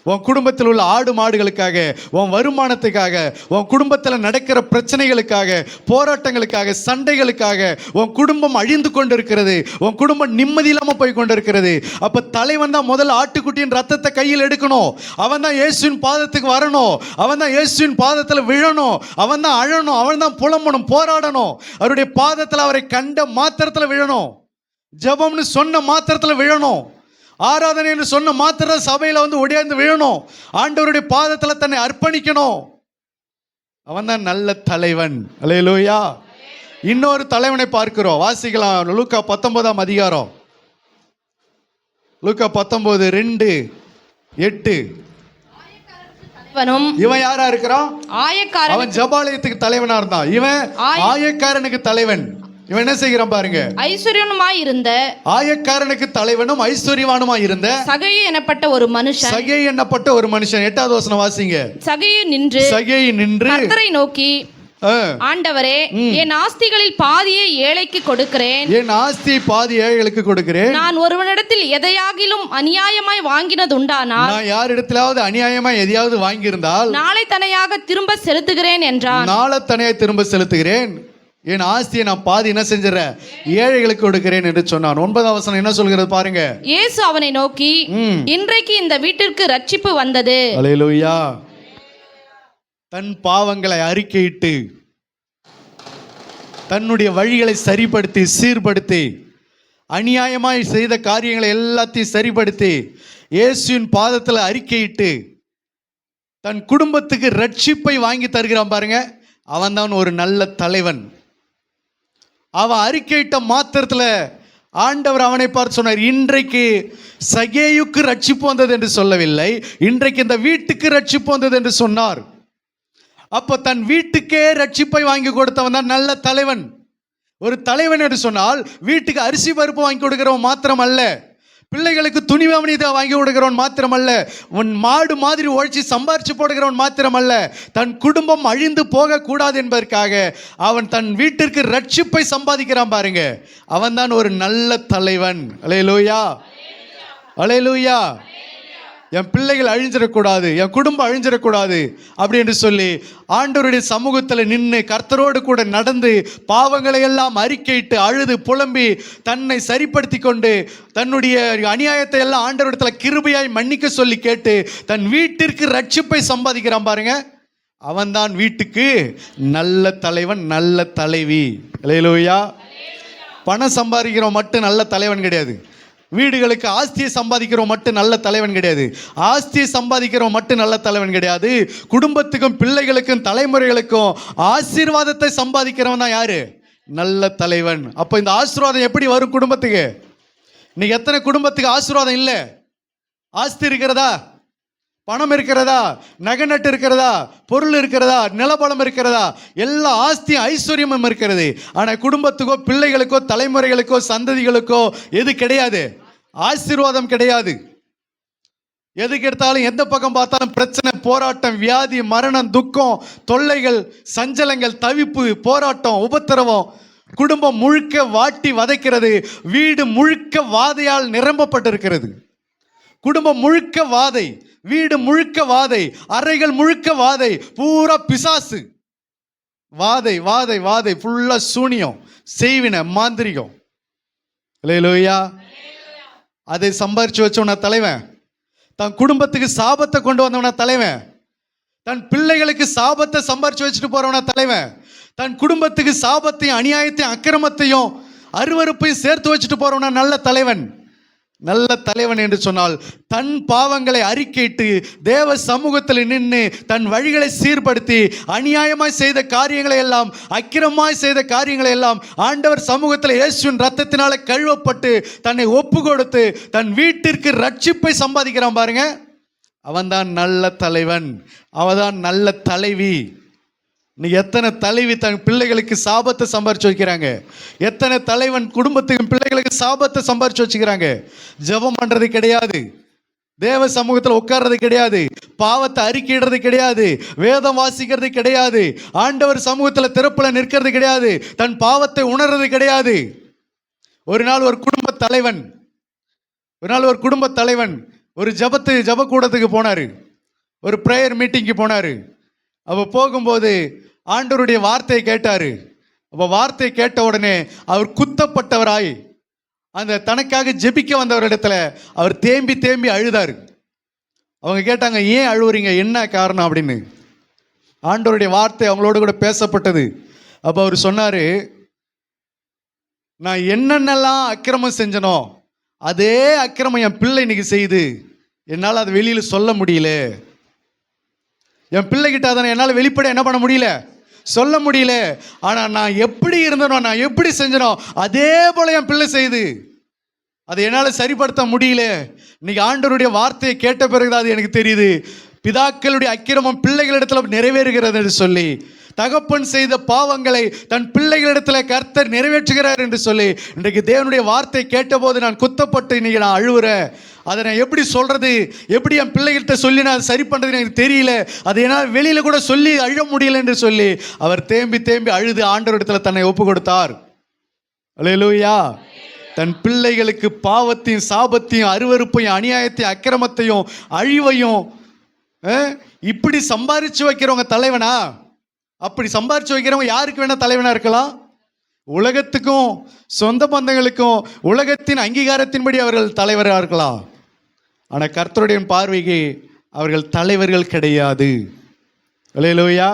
உன் குடும்பத்தில் உள்ள ஆடு மாடுகளுக்காக, உன் வருமானத்துக்காக, உன் குடும்பத்தில் நடக்கிற பிரச்சனைகளுக்காக, போராட்டங்களுக்காக, சண்டைகளுக்காக உன் குடும்பம் அழிந்து கொண்டிருக்கிறது, உன் குடும்பம் நிம்மதி இல்லாமல் போய் கொண்டிருக்கிறது. அப்போ தலைவன் தான் முதல் ஆட்டுக்குட்டியின் ரத்தத்தை கையில் எடுக்கணும். அவன் தான் இயேசுவின் பாதத்துக்கு வரணும். அவன் தான் இயேசுவின் பாதத்தில் விழணும். அவன் தான் அழணும். அவன் தான் புலம்பணும், போராடணும். அவருடைய பாதத்தில் அவரை கண்ட மாத்திரத்தில் விழணும். ஜெபம்னு சொன்ன மாத்திரத்தில் விழணும். ஆராதனை என்று சொன்ன மாத்திரம் சபையில் வந்து ஒடியாந்து விழணும். ஆண்டவருடைய பாதத்தில் தன்னை அர்ப்பணிக்கணும். அவன் தான் நல்ல தலைவன். அல்லேலூயா. இன்னொரு தலைவனை பார்க்கிறோம், வாசிக்கலாம். லூக்கா 19ஆம் அதிகாரம், லூக்கா 19:2-8. இவன் யாரா இருக்கிறான்? ஆயக்காரன். அவன் ஜெபாலயத்துக்கு தலைவனா இருந்தான். இவன் ஆயக்காரனுக்கு தலைவன். இவன் என்ன செய்கிறான் பாருங்க.
ஐஸ்வர்யவானுமாய் இருந்த
ஆயக்காரனுக்கு தலைவனும் ஐஸ்வர்யவானுமாய் இருந்த
சகேயு என்னப்பட்ட ஒரு மனுஷன்.
8வது வசனம் வாசிங்க.
சகேயு நின்று கர்த்தரை நோக்கி, ஆண்டவரே, என் ஆஸ்திகளில் பாதியை ஏழைக்கு கொடுக்கிறேன்.
என் ஆஸ்தி பாதி ஏழைகளுக்கு கொடுக்கிறேன்.
நான் ஒருவனிடத்தில் எதையாகிலும் அநியாயமாய் வாங்கினது உண்டானால்,
நான் யாரிடத்திலாவது அநியாயமாய் எதையாவது வாங்கியிருந்தால்
நாளை தனியாக திரும்ப செலுத்துகிறேன் என்றான்.
நாளை தனியாக திரும்ப செலுத்துகிறேன். என் ஆஸ்தியை நான் பாதி என்ன செஞ்சிடறேன், ஏழைகளுக்கு கொடுக்கிறேன் என்று சொன்னான். 9வது வசனம் என்ன சொல்கிறது பாருங்க.
இயேசு அவனை நோக்கி, இன்றைக்கு இந்த வீட்டிற்கு ரட்சிப்பு வந்தது.
அல்லேலூயா. தன் பாவங்களை அறிக்கையிட்டு தன்னுடைய வழிகளை சரிப்படுத்தி சீர்படுத்தி அநியாயமாய் செய்த காரியங்களை எல்லாத்தையும் சரிப்படுத்தி இயேசுவின் பாதத்தில் அறிக்கையிட்டு தன் குடும்பத்துக்கு ரட்சிப்பை வாங்கி தருகிறான் பாருங்க. அவன் தான் ஒரு நல்ல தலைவன். அவன் அறிக்கையிட்ட மாத்திரத்தில் ஆண்டவர் அவனை பார்த்து சொன்னார், இன்றைக்கு சகேயுக்கு ரட்சிப்பு வந்தது என்று சொல்லவில்லை, இன்றைக்கு இந்த வீட்டுக்கு ரட்சிப்பு வந்தது என்று சொன்னார். அப்போ தன் வீட்டுக்கே ரட்சிப்பை வாங்கி கொடுத்தவன் தான் நல்ல தலைவன். ஒரு தலைவன் என்று சொன்னால் வீட்டுக்கு அரிசி பருப்பு வாங்கி கொடுக்கிறவன் மாத்திரம் அல்ல, பிள்ளைகளுக்கு துணிமணி வாங்கி கொடுக்கிறவன் மாத்திரம் அல்ல, உன் மாடு மாதிரி உழைச்சி சம்பாரிச்சு போடுகிறவன் மாத்திரம் அல்ல, தன் குடும்பம் அழிந்து போக கூடாது என்பதற்காக அவன் தன் வீட்டிற்கு ரட்சிப்பை சம்பாதிக்கிறான் பாருங்க. அவன் தான் ஒரு நல்ல தலைவன். அல்லேலூயா, அல்லேலூயா. என் பிள்ளைகள் அழிஞ்சிடக்கூடாது, என் குடும்பம் அழிஞ்சிடக்கூடாது அப்படி என்று சொல்லி ஆண்டவருடைய சமூகத்தில் நின்று கர்த்தரோடு கூட நடந்து பாவங்களை எல்லாம் அறிக்கையிட்டு அழுது புலம்பி தன்னை சரிப்படுத்தி கொண்டு தன்னுடைய அநியாயத்தை எல்லாம் ஆண்டவரிடத்தில் கிருபையாய் மன்னிக்க சொல்லி கேட்டு தன் வீட்டிற்கு ரட்சிப்பை சம்பாதிக்கிறான் பாருங்க. அவன்தான் வீட்டுக்கு நல்ல தலைவன், நல்ல தலைவி. அல்லேலூயா. பணம் சம்பாதிக்கிறவன் மட்டும் நல்ல தலைவன் கிடையாது. வீடுகளுக்கு ஆஸ்தியை சம்பாதிக்கிறவன் மட்டும் நல்ல தலைவன் கிடையாது. ஆஸ்தியை சம்பாதிக்கிறவன் மட்டும் நல்ல தலைவன் கிடையாது. குடும்பத்துக்கும் பிள்ளைகளுக்கும் தலைமுறைகளுக்கும் ஆசீர்வாதத்தை சம்பாதிக்கிறவன் தான் யாரு? நல்ல தலைவன். அப்போ இந்த ஆசீர்வாதம் எப்படி வரும் குடும்பத்துக்கு? இன்னைக்கு எத்தனை குடும்பத்துக்கு ஆசீர்வாதம் இல்லை? ஆஸ்தி இருக்கிறதா? பணம் இருக்கிறதா, நகை நட்டு இருக்கிறதா, பொருள் இருக்கிறதா, நிலபலம் இருக்கிறதா, எல்லா ஆஸ்தியும் ஐஸ்வர்யமும் இருக்கிறது. ஆனால் குடும்பத்துக்கோ பிள்ளைகளுக்கோ தலைமுறைகளுக்கோ சந்ததிகளுக்கோ எது கிடையாது? ஆசீர்வாதம் கிடையாது. எதுக்கு எடுத்தாலும் எந்த பக்கம் பார்த்தாலும் பிரச்சனை, போராட்டம், வியாதி, மரணம், துக்கம், தொல்லைகள், சஞ்சலங்கள், தவிப்பு, போராட்டம், உபத்திரவம். குடும்பம் முழுக்க வாட்டி வதைக்கிறது. வீடு முழுக்க வாதையால் நிரம்பப்பட்டிருக்கிறது. குடும்பம் முழுக்க வாதை, வீடு முழுக்க வாதை, அறைகள் முழுக்க வாதை, பூரா பிசாசு. வாதை வாதை வாதை, ஃபுல்லா சூனியம், செய்வின, மாந்திரிகம். அல்லேலூயா. அதை சம்பாரிச்சு வச்சவன தலைவன், தன் குடும்பத்துக்கு சாபத்தை கொண்டு வந்தவன தலைவன், தன் பிள்ளைகளுக்கு சாபத்தை சம்பாரிச்சு வச்சுட்டு போறவன தலைவன், தன் குடும்பத்துக்கு சாபத்தையும் அநியாயத்தையும் அக்கிரமத்தையும் அருவருப்பையும் சேர்த்து வச்சுட்டு போறவன நல்ல தலைவன். நல்ல தலைவன் என்று சொன்னால் தன் பாவங்களை அறிக்கையிட்டு தேவ சமூகத்தில் நின்று தன் வழிகளை சீர்படுத்தி அநியாயமாய் செய்த காரியங்களை எல்லாம், அக்கிரமாய் செய்த காரியங்களை எல்லாம் ஆண்டவர் சமூகத்தில் இயேசுவின் ரத்தத்தினால கழுவப்பட்டு தன்னை ஒப்பு கொடுத்து தன் வீட்டிற்கு ரட்சிப்பை சம்பாதிக்கிறான் பாருங்க. அவன்தான் நல்ல தலைவன், அவன்தான் நல்ல தலைவி. இன்னைக்கு எத்தனை தலைவி தன் பிள்ளைகளுக்கு சாபத்தை சம்பாரிச்சு வைக்கிறாங்க, எத்தனை தலைவன் குடும்பத்துக்கு பிள்ளைகளுக்கு சாபத்தை சம்பாரிச்சு வச்சுக்கிறாங்க. ஜெபம் பண்றது கிடையாது, தேவ சமூகத்தில் உட்கார்றது கிடையாது, பாவத்தை அறிக்கையிடுறது கிடையாது, வேதம் வாசிக்கிறது கிடையாது, ஆண்டவர் சமூகத்தில் திறப்புல நிற்கிறது கிடையாது, தன் பாவத்தை உணர்றது கிடையாது. ஒரு நாள் ஒரு குடும்ப தலைவன் ஒரு ஜப கூடத்துக்கு போனாரு, ஒரு பிரேயர் மீட்டிங்க்கு போனாரு. அப்போ போகும்போது ஆண்டவருடைய வார்த்தையை கேட்டாரு. அப்போ வார்த்தையை கேட்ட உடனே அவர் குத்தப்பட்டவராய் அந்த தனக்காக ஜெபிக்க வந்தவரிடத்துல அவர் தேம்பி தேம்பி அழுதாரு. அவங்க கேட்டாங்க, ஏன் அழுவுறீங்க, என்ன காரணம் அப்படின்னு. ஆண்டவருடைய வார்த்தை அவங்களோட கூட பேசப்பட்டது. அப்போ அவர் சொன்னாரு, நான் என்னென்னலாம் அக்கிரமம் செஞ்சனோ அதே அக்கிரமம் என் பிள்ளை இன்னைக்கு செய்து, என்னால் அதை வெளியில் சொல்ல முடியல. என் பிள்ளைகிட்ட அதை என்னால் வெளிப்பட என்ன பண்ண முடியல, சொல்ல முடியல. ஆனால் நான் எப்படி இருந்தனோ, நான் எப்படி செஞ்சனோ அதே போல என் பிள்ளை செய்து அதை என்னால் சரிப்படுத்த முடியல. இன்னைக்கு ஆண்டவருடைய வார்த்தையை கேட்ட பிறகுதான் அது எனக்கு தெரியுது, பிதாக்களுடைய அக்கிரமம் பிள்ளைகளிடத்தில் நிறைவேறுகிறது என்று சொல்லி, தகப்பன் செய்த பாவங்களை தன் பிள்ளைகளிடத்தில் கர்த்தர் நிறைவேற்றுகிறார் என்று சொல்லி, இன்றைக்கு தேவனுடைய வார்த்தை கேட்டபோது நான் குத்தப்பட்டு இன்னைக்கு நான் அழுவுறேன். அதை நான் எப்படி சொல்றது, எப்படி என் பிள்ளைகிட்ட சொல்லி நான் சரி பண்ணுறது எனக்கு தெரியல, அதை என்னால் வெளியில் கூட சொல்லி அழ முடியல என்று சொல்லி அவர் தேம்பி தேம்பி அழுது ஆண்டவரிடத்தில் தன்னை ஒப்பு கொடுத்தார். அல்லேலூயா. தன் பிள்ளைகளுக்கு பாவத்தையும் சாபத்தையும் அருவருப்பையும் அநியாயத்தையும் அக்கிரமத்தையும் அழிவையும் இப்படி சம்பாரிச்சு வைக்கிறவங்க தலைவனா? அப்படி சம்பாரிச்சு வைக்கிறவங்க யாருக்கு வேணா தலைவனா இருக்கலாம். உலகத்துக்கும் சொந்த பந்தங்களுக்கும் உலகத்தின் அங்கீகாரத்தின்படி அவர்கள் தலைவராக இருக்கலாம். ஆனால் கர்த்தருடைய பார்வைக்கு அவர்கள் தலைவர்கள் கிடையாது. அல்லேலூயா.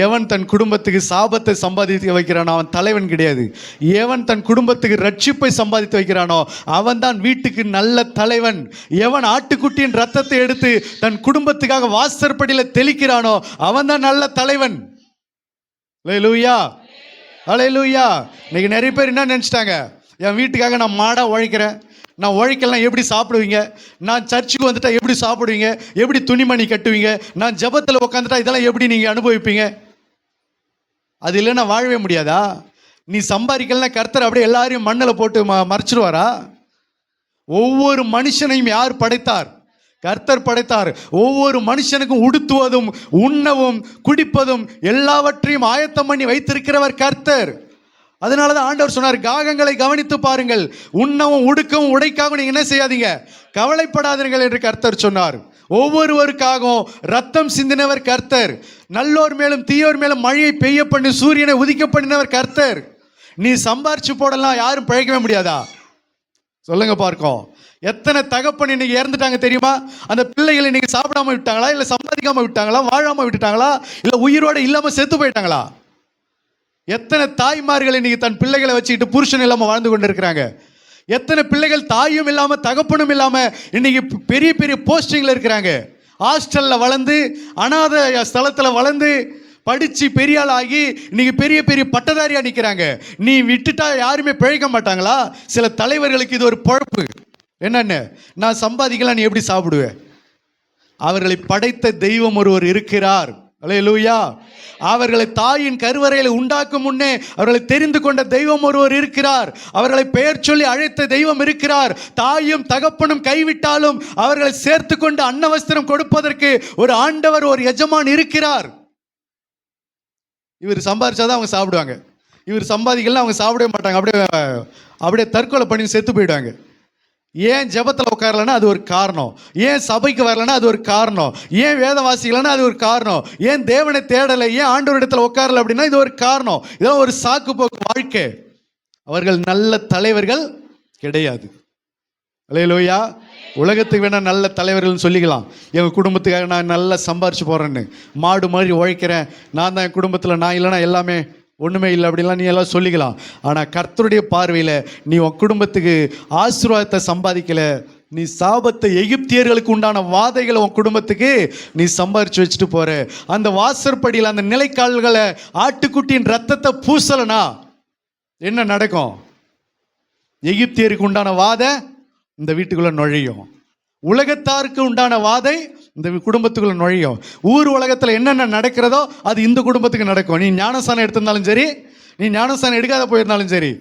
எவன் தன் குடும்பத்துக்கு சாபத்தை சம்பாதித்து வைக்கிறானோ அவன் தலைவன் கிடையாது. எவன் தன் குடும்பத்துக்கு ரட்சிப்பை சம்பாதித்து வைக்கிறானோ அவன் தான் வீட்டுக்கு நல்ல தலைவன். எவன் ஆட்டுக்குட்டியின் ரத்தத்தை எடுத்து தன் குடும்பத்துக்காக வாசற்படியில் தெளிக்கிறானோ அவன் தான் நல்ல தலைவன். அல்லேலூயா, அல்லேலூயா. இன்னைக்கு நிறைய பேர் என்ன நினச்சிட்டாங்க, என் வீட்டுக்காக நான் மாடா உழைக்கிறேன், நான் உழைக்கலாம் எப்படி சாப்பிடுவீங்க, நான் சர்ச்சுக்கு வந்துட்டா எப்படி சாப்பிடுவீங்க, எப்படி துணிமணி கட்டுவீங்க, நான் ஜபத்தில் உட்காந்துட்டா இதெல்லாம் எப்படி நீங்கள் அனுபவிப்பீங்க, அது இல்லைன்னா வாழவே முடியாதா? நீ சம்பாதிக்கலன்னா கர்த்தர் அப்படியே எல்லாரையும் மண்ணில் போட்டு மறைச்சிடுவாரா? ஒவ்வொரு மனுஷனையும் யார் படைத்தார்? கர்த்தர் படைத்தார். ஒவ்வொரு மனுஷனுக்கும் உடுத்துவதும் உண்ணவும் குடிப்பதும் எல்லாவற்றையும் ஆயத்தம் பண்ணி வைத்திருக்கிறவர் கர்த்தர். அதனால தான் ஆண்டவர் சொன்னார், காகங்களை கவனித்து பாருங்கள், உண்ணவும் உடுக்கவும் உடைக்காகவும் நீங்கள் என்ன செய்யாதீங்க, கவலைப்படாதீர்கள் என்று கர்த்தர் சொன்னார். ஒவ்வொருவருக்காகவும் ரத்தம் சிந்தினவர் கர்த்தர். நல்லோர் மேலும் தீயோர் மேலும் மழையை பெய்ய பண்ணி சூரியனை உதிக்க பண்ணினவர் கர்த்தர். நீ சம்பாரிச்சு போடலாம், யாரும் பிழைக்கவே முடியாதா? சொல்லுங்க பார்க்கும். எத்தனை தகப்பன் இன்னைக்கு இறந்துட்டாங்க தெரியுமா? அந்த பிள்ளைகளை இன்னைக்கு சாப்பிடாம விட்டாங்களா, இல்லை சம்பாதிக்காம விட்டாங்களா, வாழாம விட்டுட்டாங்களா, இல்லை உயிரோட இல்லாம செத்து போயிட்டாங்களா? எத்தனை தாய்மார்கள் இன்னைக்கு தன் பிள்ளைகளை வச்சுக்கிட்டு புருஷன் இல்லாமல் வாழ்ந்து கொண்டு இருக்கிறாங்க. எத்தனை பிள்ளைகள் தாயும் இல்லாமல் தகப்பனும் இல்லாமல் இன்னைக்கு பெரிய பெரிய போஸ்டிங்கில் இருக்கிறாங்க. ஹாஸ்டலில் வளர்ந்து அநாத ஸ்தலத்தில் வளர்ந்து படித்து பெரிய ஆள் ஆகி இன்னைக்கு பெரிய பெரிய பட்டதாரியாக நிற்கிறாங்க. நீ விட்டுட்டா யாருமே பிழைக்க மாட்டாங்களா? சில தலைவர்களுக்கு இது ஒரு பொழப்பு. என்னென்ன, நான் சம்பாதிக்கலாம், நீ எப்படி சாப்பிடுவேன்? அவர்களை படைத்த தெய்வம் ஒருவர் இருக்கிறார். அல்லேலூயா. அவர்களை தாயின் கருவறையில் உண்டாக்கும் முன்னே அவர்களை தெரிந்து கொண்ட தெய்வம் ஒருவர் இருக்கிறார். அவர்களை பெயர் சொல்லி அழைத்த தெய்வம் இருக்கிறார். தாயும் தகப்பனும் கைவிட்டாலும் அவர்களை சேர்த்து கொண்டு அன்னவஸ்திரம் கொடுப்பதற்கு ஒரு ஆண்டவர், ஒரு எஜமான் இருக்கிறார். இவர் சம்பாதிச்சாதான் அவங்க சாப்பிடுவாங்க. இவர் சம்பாதிக்கலாம் அவங்க சாப்பிடவே மாட்டாங்க. அப்படியே தற்கொலை பண்ணி செத்து போயிடுவாங்க. ஏன் ஜெபத்தில் உட்காரலன்னா அது ஒரு காரணம். ஏன் சபைக்கு வரலன்னா அது ஒரு காரணம். ஏன் வேதம் வாசிக்கலன்னா அது ஒரு காரணம். ஏன் தேவனை தேடலை, ஏன் ஆண்டவரிடத்தில் உட்காரல அப்படின்னா இது ஒரு காரணம். இதெல்லாம் ஒரு சாக்கு போக்கு வாழ்க்கை. அவர்கள் நல்ல தலைவர்கள் கிடையாது. அல்லேலூயா. உலகத்துக்கு வேணா நல்ல தலைவர்கள்னு சொல்லிக்கலாம். எங்கள் குடும்பத்துக்காக நான் நல்லா சம்பாரிச்சு போகிறேன்னு, மாடு மாதிரி உழைக்கிறேன், நான் தான் என் குடும்பத்தில் நான் இல்லைன்னா எல்லாமே ஒன்றுமே இல்லை அப்படின்லாம் நீ எல்லாம் சொல்லிக்கலாம். ஆனால் கர்த்தருடைய பார்வையில் நீ உன் குடும்பத்துக்கு ஆசீர்வாதத்தை சம்பாதிக்கலை, நீ சாபத்தை, எகிப்தியர்களுக்கு உண்டான வாதைகளை உன் குடும்பத்துக்கு நீ சம்பாரித்து வச்சுட்டு போகிற. அந்த வாசற்படியில் அந்த நிலைக்கால்களை ஆட்டுக்குட்டியின் ரத்தத்தை பூசலைனா என்ன நடக்கும்? எகிப்தியருக்கு உண்டான வாதை இந்த வீட்டுக்குள்ளே நுழையும். உலகத்தாருக்கு உண்டான வாதை இந்த குடும்பத்துக்குள்ள நுழையும். ஊர் உலகத்தில் என்னென்ன நடக்கிறதோ அது இந்த குடும்பத்துக்கு நடக்கும். நீ ஞானஸ்தானம் எடுத்திருந்தாலும் சரி, நீ ஞானஸ்தானம் எடுக்காத போயிருந்தாலும் சரி,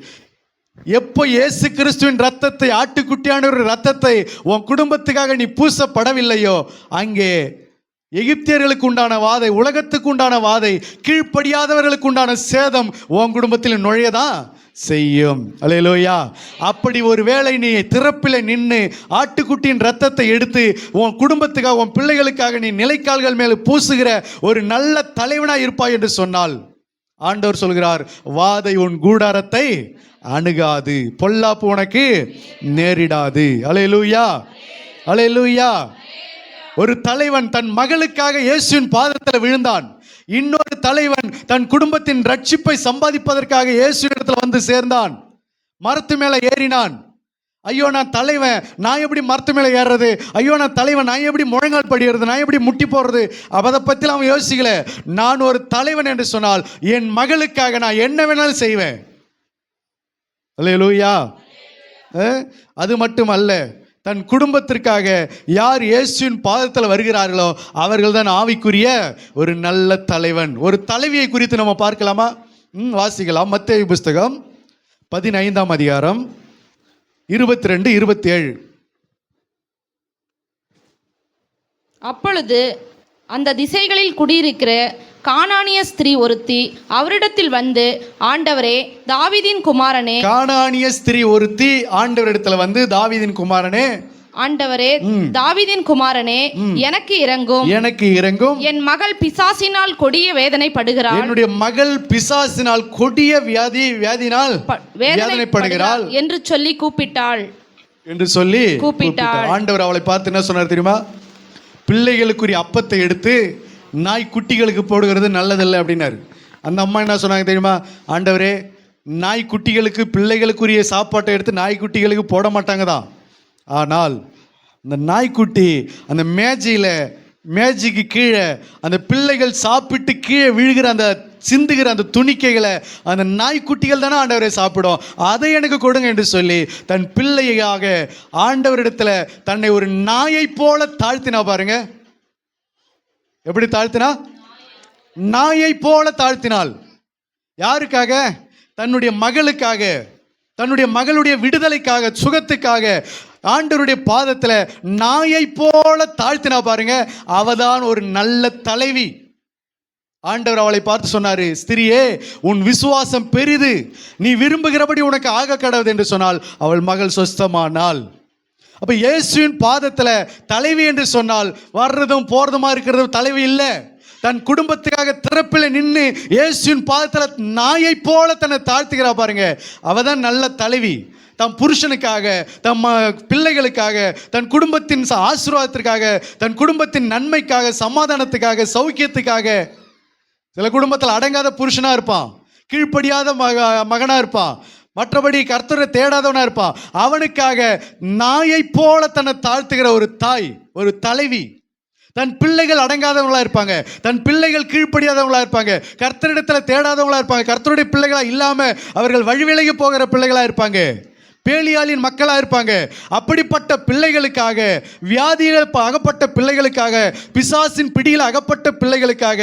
எப்போ இயேசு கிறிஸ்துவின் ரத்தத்தை, ஆட்டுக்குட்டியான ஒரு ரத்தத்தை உன் குடும்பத்துக்காக நீ பூசப்படவில்லையோ அங்கே எகிப்தியர்களுக்கு உண்டான வாதை, உலகத்துக்கு உண்டான வாதை, கீழ்ப்படியாதவர்களுக்கு உண்டான சேதம் உன் குடும்பத்தில் நுழையதான் செய்யும். அல்லேலூயா. அப்படி ஒரு வேளை நீ திறப்பில் நின்று ஆட்டுக்குட்டியின் ரத்தத்தை எடுத்து உன் குடும்பத்துக்காக, உன் பிள்ளைகளுக்காக நீ நிலைக்கால்கள் மேலே பூசுகிற ஒரு நல்ல தலைவனாய் இருப்பாய் என்று சொன்னால் ஆண்டவர் சொல்கிறார், வாதை உன் கூடாரத்தை அணுகாது, பொல்லாப்பு உனக்கு நேரிடாது. அல்லேலூயா. அல்லேலூயா. ஒரு தலைவன் தன் மகளுக்காக இயேசுவின் பாதத்தில் விழுந்தான். இன்னொரு தலைவன் தன் குடும்பத்தின் ரட்சிப்பை சம்பாதிப்பதற்காக இயேசுவிடத்தில் வந்து சேர்ந்தான். மரத்து மேலே ஏறினான். ஐயோ நான் தலைவன், நான் எப்படி மரத்து மேலே ஏறுறது? ஐயோ நான் தலைவன், நான் எப்படி முழங்கால் படிக்கிறது? நான் எப்படி முட்டி போடுறது? அதை பற்றி அவன் யோசிக்கல. நான் ஒரு தலைவன் என்று சொன்னால் என் மகளுக்காக நான் என்ன வேணாலும் செய்வேன். அல்லேலூயா. அது மட்டுமல்ல, தன் குடும்பத்திற்காக யார் இயேசுவின் பாதத்தில் வருகிறார்களோ அவர்கள் தான் ஆவிக்குரிய ஒரு நல்ல தலைவன். ஒரு தலைவியை குறித்து நம்ம பார்க்கலாமா? வாசிக்கலாம். மத்தேயு புஸ்தகம் 15ஆம் அதிகாரம் 22-27.
அப்பொழுது அந்த திசைகளில் குடியிருக்கிற கானானிய ஸ்திரீ ஒருத்தி அவரிடத்தில் வந்து, ஆண்டவரே, தாவீதின் குமாரனே.
கானானிய ஸ்திரீ ஒருத்தி ஆண்டவரிடத்தில் வந்து, தாவீதின் குமாரனே,
ஆண்டவரே, தாவீதின் குமாரனே, எனக்கு இறங்கும்,
எனக்கு இறங்கும்.
என் மகள் பிசாசினால் கொடிய வேதனைப்படுகிறாள்.
என்னுடைய மகள் பிசாசினால் கொடிய வியாதினால் வேதனைப்படுகிறாள்
என்று சொல்லி கூப்பிட்டாள்.
ஆண்டவர் அவளை பார்த்து என்ன சொன்னார் தெரியுமா? பிள்ளைகளுக்குரிய அப்பத்தை எடுத்து நாய்க்குட்டிகளுக்கு போடுகிறது நல்லதில்லை அப்படின்னாரு. அந்த அம்மா என்ன சொன்னாங்க தெரியுமா? ஆண்டவரே, நாய்க்குட்டிகளுக்கு பிள்ளைகளுக்குரிய சாப்பாட்டை எடுத்து நாய்க்குட்டிகளுக்கு போட மாட்டாங்க தான். ஆனால் அந்த நாய்க்குட்டி அந்த மேஜைக்கு கீழே அந்த பிள்ளைகள் சாப்பிட்டு கீழே விழுகிற அந்த சிந்துகிற அந்த துணிக்கைகளை அந்த நாய்க்குட்டிகள் தானே ஆண்டவரை சாப்பிடும், அதை எனக்கு கொடுங்க என்று சொல்லி தன் பிள்ளையாக ஆண்டவரிடத்தில் தன்னை ஒரு நாயை போல தாழ்த்தினா. பாருங்க எப்படி தாழ்த்தினா? நாயை போல தாழ்த்தினாள். யாருக்காக? தன்னுடைய மகளுக்காக, தன்னுடைய மகளுடைய விடுதலைக்காக, சுகத்துக்காக ஆண்டவருடைய பாதத்தில் நாயை போல தாழ்த்தினா. பாருங்க, அவதான் ஒரு நல்ல தலைவி. ஆண்டவர் அவளை பார்த்து சொன்னாரு, ஸ்திரியே, உன் விசுவாசம் பெரிது, நீ விரும்புகிறபடி உனக்கு ஆக கடவுது என்று சொன்னால் அவள் மகள் சொஸ்தமானாள். அப்ப இயேசுவின் பாதத்தில் தலைவி என்று சொன்னால் வர்றதும் போறதுமா இருக்கிறதும் தலைவி இல்லை. தன் குடும்பத்துக்காக திறப்பில் நின்று இயேசுவின் பாதத்தில் நாயை போல தன்னை தாழ்த்துகிறா. பாருங்க, அவதான் நல்ல தலைவி. தன் புருஷனுக்காக, தம் பிள்ளைகளுக்காக, தன் குடும்பத்தின் ஆசீர்வாதத்திற்காக, தன் குடும்பத்தின் நன்மைக்காக, சமாதானத்துக்காக, சௌக்கியத்துக்காக. சில குடும்பத்தில் அடங்காத புருஷனா இருப்பான், கீழ்ப்படியாத மகனா இருப்பான், மற்றபடி கர்த்தரை தேடாதவனா இருப்பான். அவனுக்காக நாயை போல தன்னை தாழ்த்துகிற ஒரு தாய், ஒரு தலைவி. தன் பிள்ளைகள் அடங்காதவங்களா இருப்பாங்க, தன் பிள்ளைகள் கீழ்ப்படியாதவங்களா இருப்பாங்க, கர்த்தரிடத்தில் தேடாதவங்களா இருப்பாங்க, கர்த்தருடைய பிள்ளைகளா இல்லாம அவர்கள் வழிவிலகி போகிற பிள்ளைகளா இருப்பாங்க. பேலியாளின் மக்களாக இருப்பாங்க. அப்படிப்பட்ட பிள்ளைகளுக்காக, வியாதியில் அகப்பட்ட பிள்ளைகளுக்காக, பிசாசின் பிடியில் அகப்பட்ட பிள்ளைகளுக்காக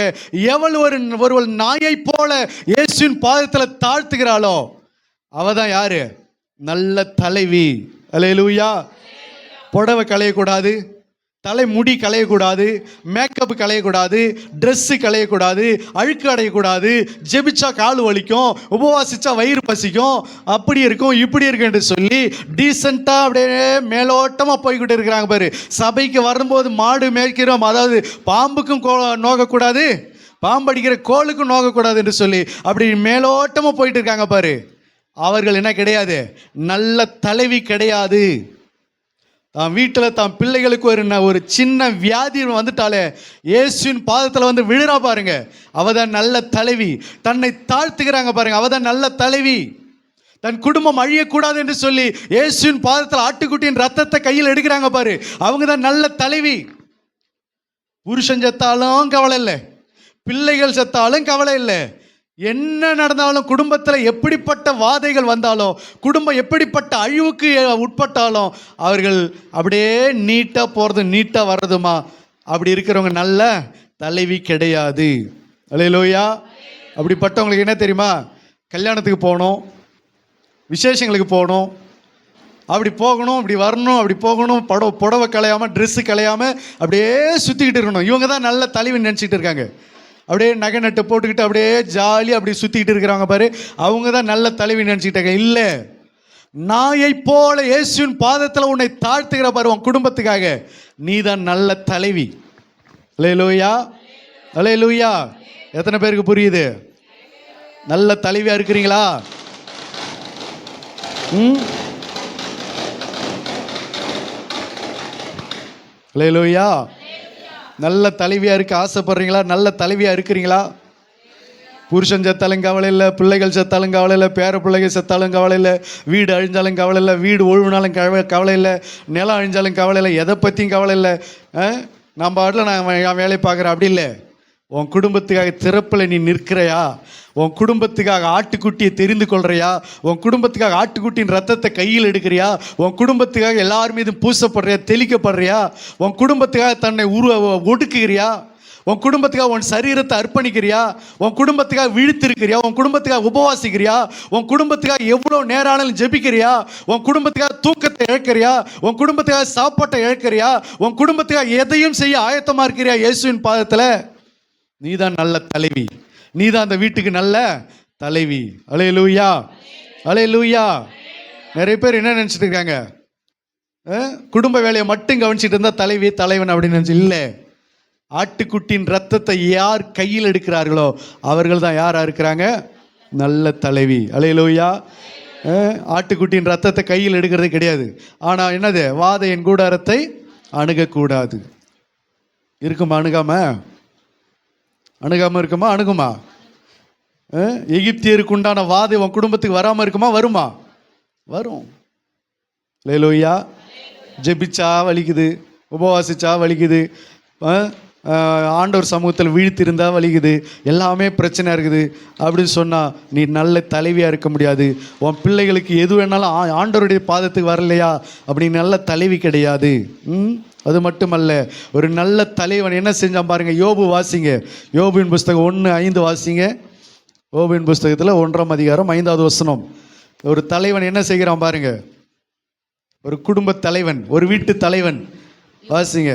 எவள் ஒரு நாயை போல இயேசுவின் பாதத்தில் தாழ்த்துகிறாளோ அவ தான் யாரு? நல்ல தலைவி. அல்லேலூயா. புடவை களையக்கூடாது, தலைமுடி களையக்கூடாது, மேக்கப் களையக்கூடாது, ட்ரெஸ்ஸு களையக்கூடாது, அழுக்கு அடையக்கூடாது, ஜெபிச்சா கால் வலிக்கும், உபவாசிச்சா வயிறு பசிக்கும், அப்படி இருக்கும் இப்படி இருக்கும் என்று சொல்லி டீசெண்டாக அப்படியே மேலோட்டமாக போய்கிட்டு இருக்கிறாங்க பாரு. சபைக்கு வரும்போது மாடு மேய்க்கிறோம், அதாவது பாம்புக்கும் நோகக்கூடாது, பாம்பு அடிக்கிற கோளுக்கும் நோகக்கூடாது என்று சொல்லி அப்படி மேலோட்டமாக போயிட்டு இருக்காங்க பாரு. அவர்கள் என்ன கிடையாது? நல்ல தலைவி கிடையாது. தான் வீட்டில் தான் பிள்ளைகளுக்கு ஒரு சின்ன வியாதி வந்துட்டாலே இயேசுவின் பாதத்தில் வந்து விழுறா பாருங்க, அவ தான் நல்ல தலைவி. தன்னை தாழ்த்துக்கிறாங்க பாருங்க, அவ தான் நல்ல தலைவி. தன் குடும்பம் அழியக்கூடாது என்று சொல்லி இயேசுவின் பாதத்தில் ஆட்டுக்குட்டியின் ரத்தத்தை கையில் எடுக்கிறாங்க பாரு, அவங்க தான் நல்ல தலைவி. புருஷன் செத்தாலும் கவலை இல்லை, பிள்ளைகள் செத்தாலும் கவலை இல்லை, என்ன நடந்தாலும், குடும்பத்தில் எப்படிப்பட்ட வாதைகள் வந்தாலும், குடும்பம் எப்படிப்பட்ட அழிவுக்கு உட்பட்டாலும் அவர்கள் அப்படியே நீட்டாக போகிறது நீட்டாக வர்றதுமா, அப்படி இருக்கிறவங்க நல்ல தலைவி கிடையாது. அல்லேலூயா. அப்படிப்பட்டவங்களுக்கு என்ன தெரியுமா? கல்யாணத்துக்கு போகணும், விசேஷங்களுக்கு போகணும், அப்படி போகணும், அப்படி வரணும், அப்படி போகணும், புடவை கலையாமல், ட்ரெஸ்ஸு கலையாமல் அப்படியே சுற்றிக்கிட்டு இருக்கணும். இவங்க தான் நல்ல தலைவி நினச்சிக்கிட்டு இருக்காங்க. அப்படியே நகை நட்டு போட்டுக்கிட்டு அப்படியே ஜாலியாக அப்படி சுற்றிக்கிட்டு இருக்கிறாங்க பாரு, அவங்க தான் நல்ல தலைவி நினச்சிக்கிட்டாங்க. இல்லை, நாயை போல இயேசுவின் பாதத்தில் உன்னை தாழ்த்துகிற பாரு உன் குடும்பத்துக்காக, நீ தான் நல்ல தலைவி. அல்லேலூயா. அல்லேலூயா. எத்தனை பேருக்கு புரியுது? நல்ல தலைவியாக இருக்கிறீங்களா? அல்லேலூயா. நல்ல தலைவியாக இருக்க ஆசைப்படுறீங்களா? நல்ல தலைவியாக இருக்கிறீங்களா? புருஷன் செத்தாலும் கவலை இல்லை, பிள்ளைகள் செத்தாலும் கவலை இல்லை, பேர பிள்ளைகள் செத்தாலும் கவலை இல்லை, வீடு அழிஞ்சாலும் கவலை இல்லை, வீடு ஒழுவினாலும் கவலை இல்லை, நிலம் அழிஞ்சாலும் கவலை இல்லை, எதை பற்றியும் கவலை இல்லை. நம்ம பாட்டில் நான் என் வேலையை பார்க்குறேன், அப்படி இல்லை. உன் குடும்பத்துக்காக திறப்பில் நீ நிற்கிறையா? உன் குடும்பத்துக்காக ஆட்டுக்குட்டியை தெரிந்து கொள்கிறியா? உன் குடும்பத்துக்காக ஆட்டுக்குட்டியின் ரத்தத்தை கையில் எடுக்கிறியா? உன் குடும்பத்துக்காக எல்லார் மீதும் பூசப்படுறியா, தெளிக்கப்படுறியா? உன் குடும்பத்துக்காக தன்னை ஒடுக்குகிறியா? உன் குடும்பத்துக்காக உன் சரீரத்தை அர்ப்பணிக்கிறியா? உன் குடும்பத்துக்காக விழித்திருக்கிறியா? உன் குடும்பத்துக்காக உபவாசிக்கிறியா? உன் குடும்பத்துக்காக எவ்வளோ நேரானாலும் ஜெபிக்கிறியா? உன் குடும்பத்துக்காக தூக்கத்தை இழக்கிறியா? உன் குடும்பத்துக்காக சாப்பாட்டை இழக்கிறியா? உன் குடும்பத்துக்காக எதையும் செய்ய ஆயத்தமாக இருக்கிறியா? இயேசுவின் பாதத்தில் நீ தான் நல்ல தலைவி, நீ தான் அந்த வீட்டுக்கு நல்ல தலைவி. அல்லேலூயா. அல்லேலூயா. நிறைய பேர் என்ன நினச்சிட்டு இருக்காங்க? குடும்ப வேலையை மட்டும் கவனிச்சிட்டு இருந்தால் தலைவி தலைவன் அப்படின்னு நினச்சி இல்லை. ஆட்டுக்குட்டியின் ரத்தத்தை யார் கையில் எடுக்கிறார்களோ அவர்கள் தான் யாராக இருக்கிறாங்க? நல்ல தலைவி. அல்லேலூயா. ஆட்டுக்குட்டியின் ரத்தத்தை கையில் எடுக்கிறது கிடையாது. ஆனால் என்னது? வாதையின் கூடாரத்தை அணுகக்கூடாது. இருக்குமா? அணுகாமல் இருக்குமா? அணுகுமா? எகிப்தியருக்கு உண்டான வாதை உன் குடும்பத்துக்கு வராமல் இருக்குமா? வருமா? வரும். அல்லேலூயா. ஜெபிச்சா வலிக்குது, உபவாசிச்சா வலிக்குது, ஆண்டவர் சமூகத்தில் வீழ்த்திருந்தா வலிக்குது, எல்லாமே பிரச்சனை இருக்குது அப்படின்னு சொன்னால் நீ நல்ல தலைவியாக இருக்க முடியாது. உன் பிள்ளைகளுக்கு எது வேணாலும் ஆண்டவருடைய பாதத்துக்கு வரலையா அப்படி நல்ல தலைவி கிடையாது. அது மட்டுமல்ல, ஒரு நல்ல தலைவன் என்ன செஞ்சான் பாருங்க. யோபு வாசிங்க, யோபுவின் புஸ்தகம் 1:5 வாசிங்க. யோபுவின் புஸ்தகத்தில் 1ஆம் அதிகாரம் 5வது வசனம். ஒரு தலைவன் என்ன செய்கிறான் பாருங்க. ஒரு குடும்ப தலைவன், ஒரு வீட்டு தலைவன். வாசிங்க.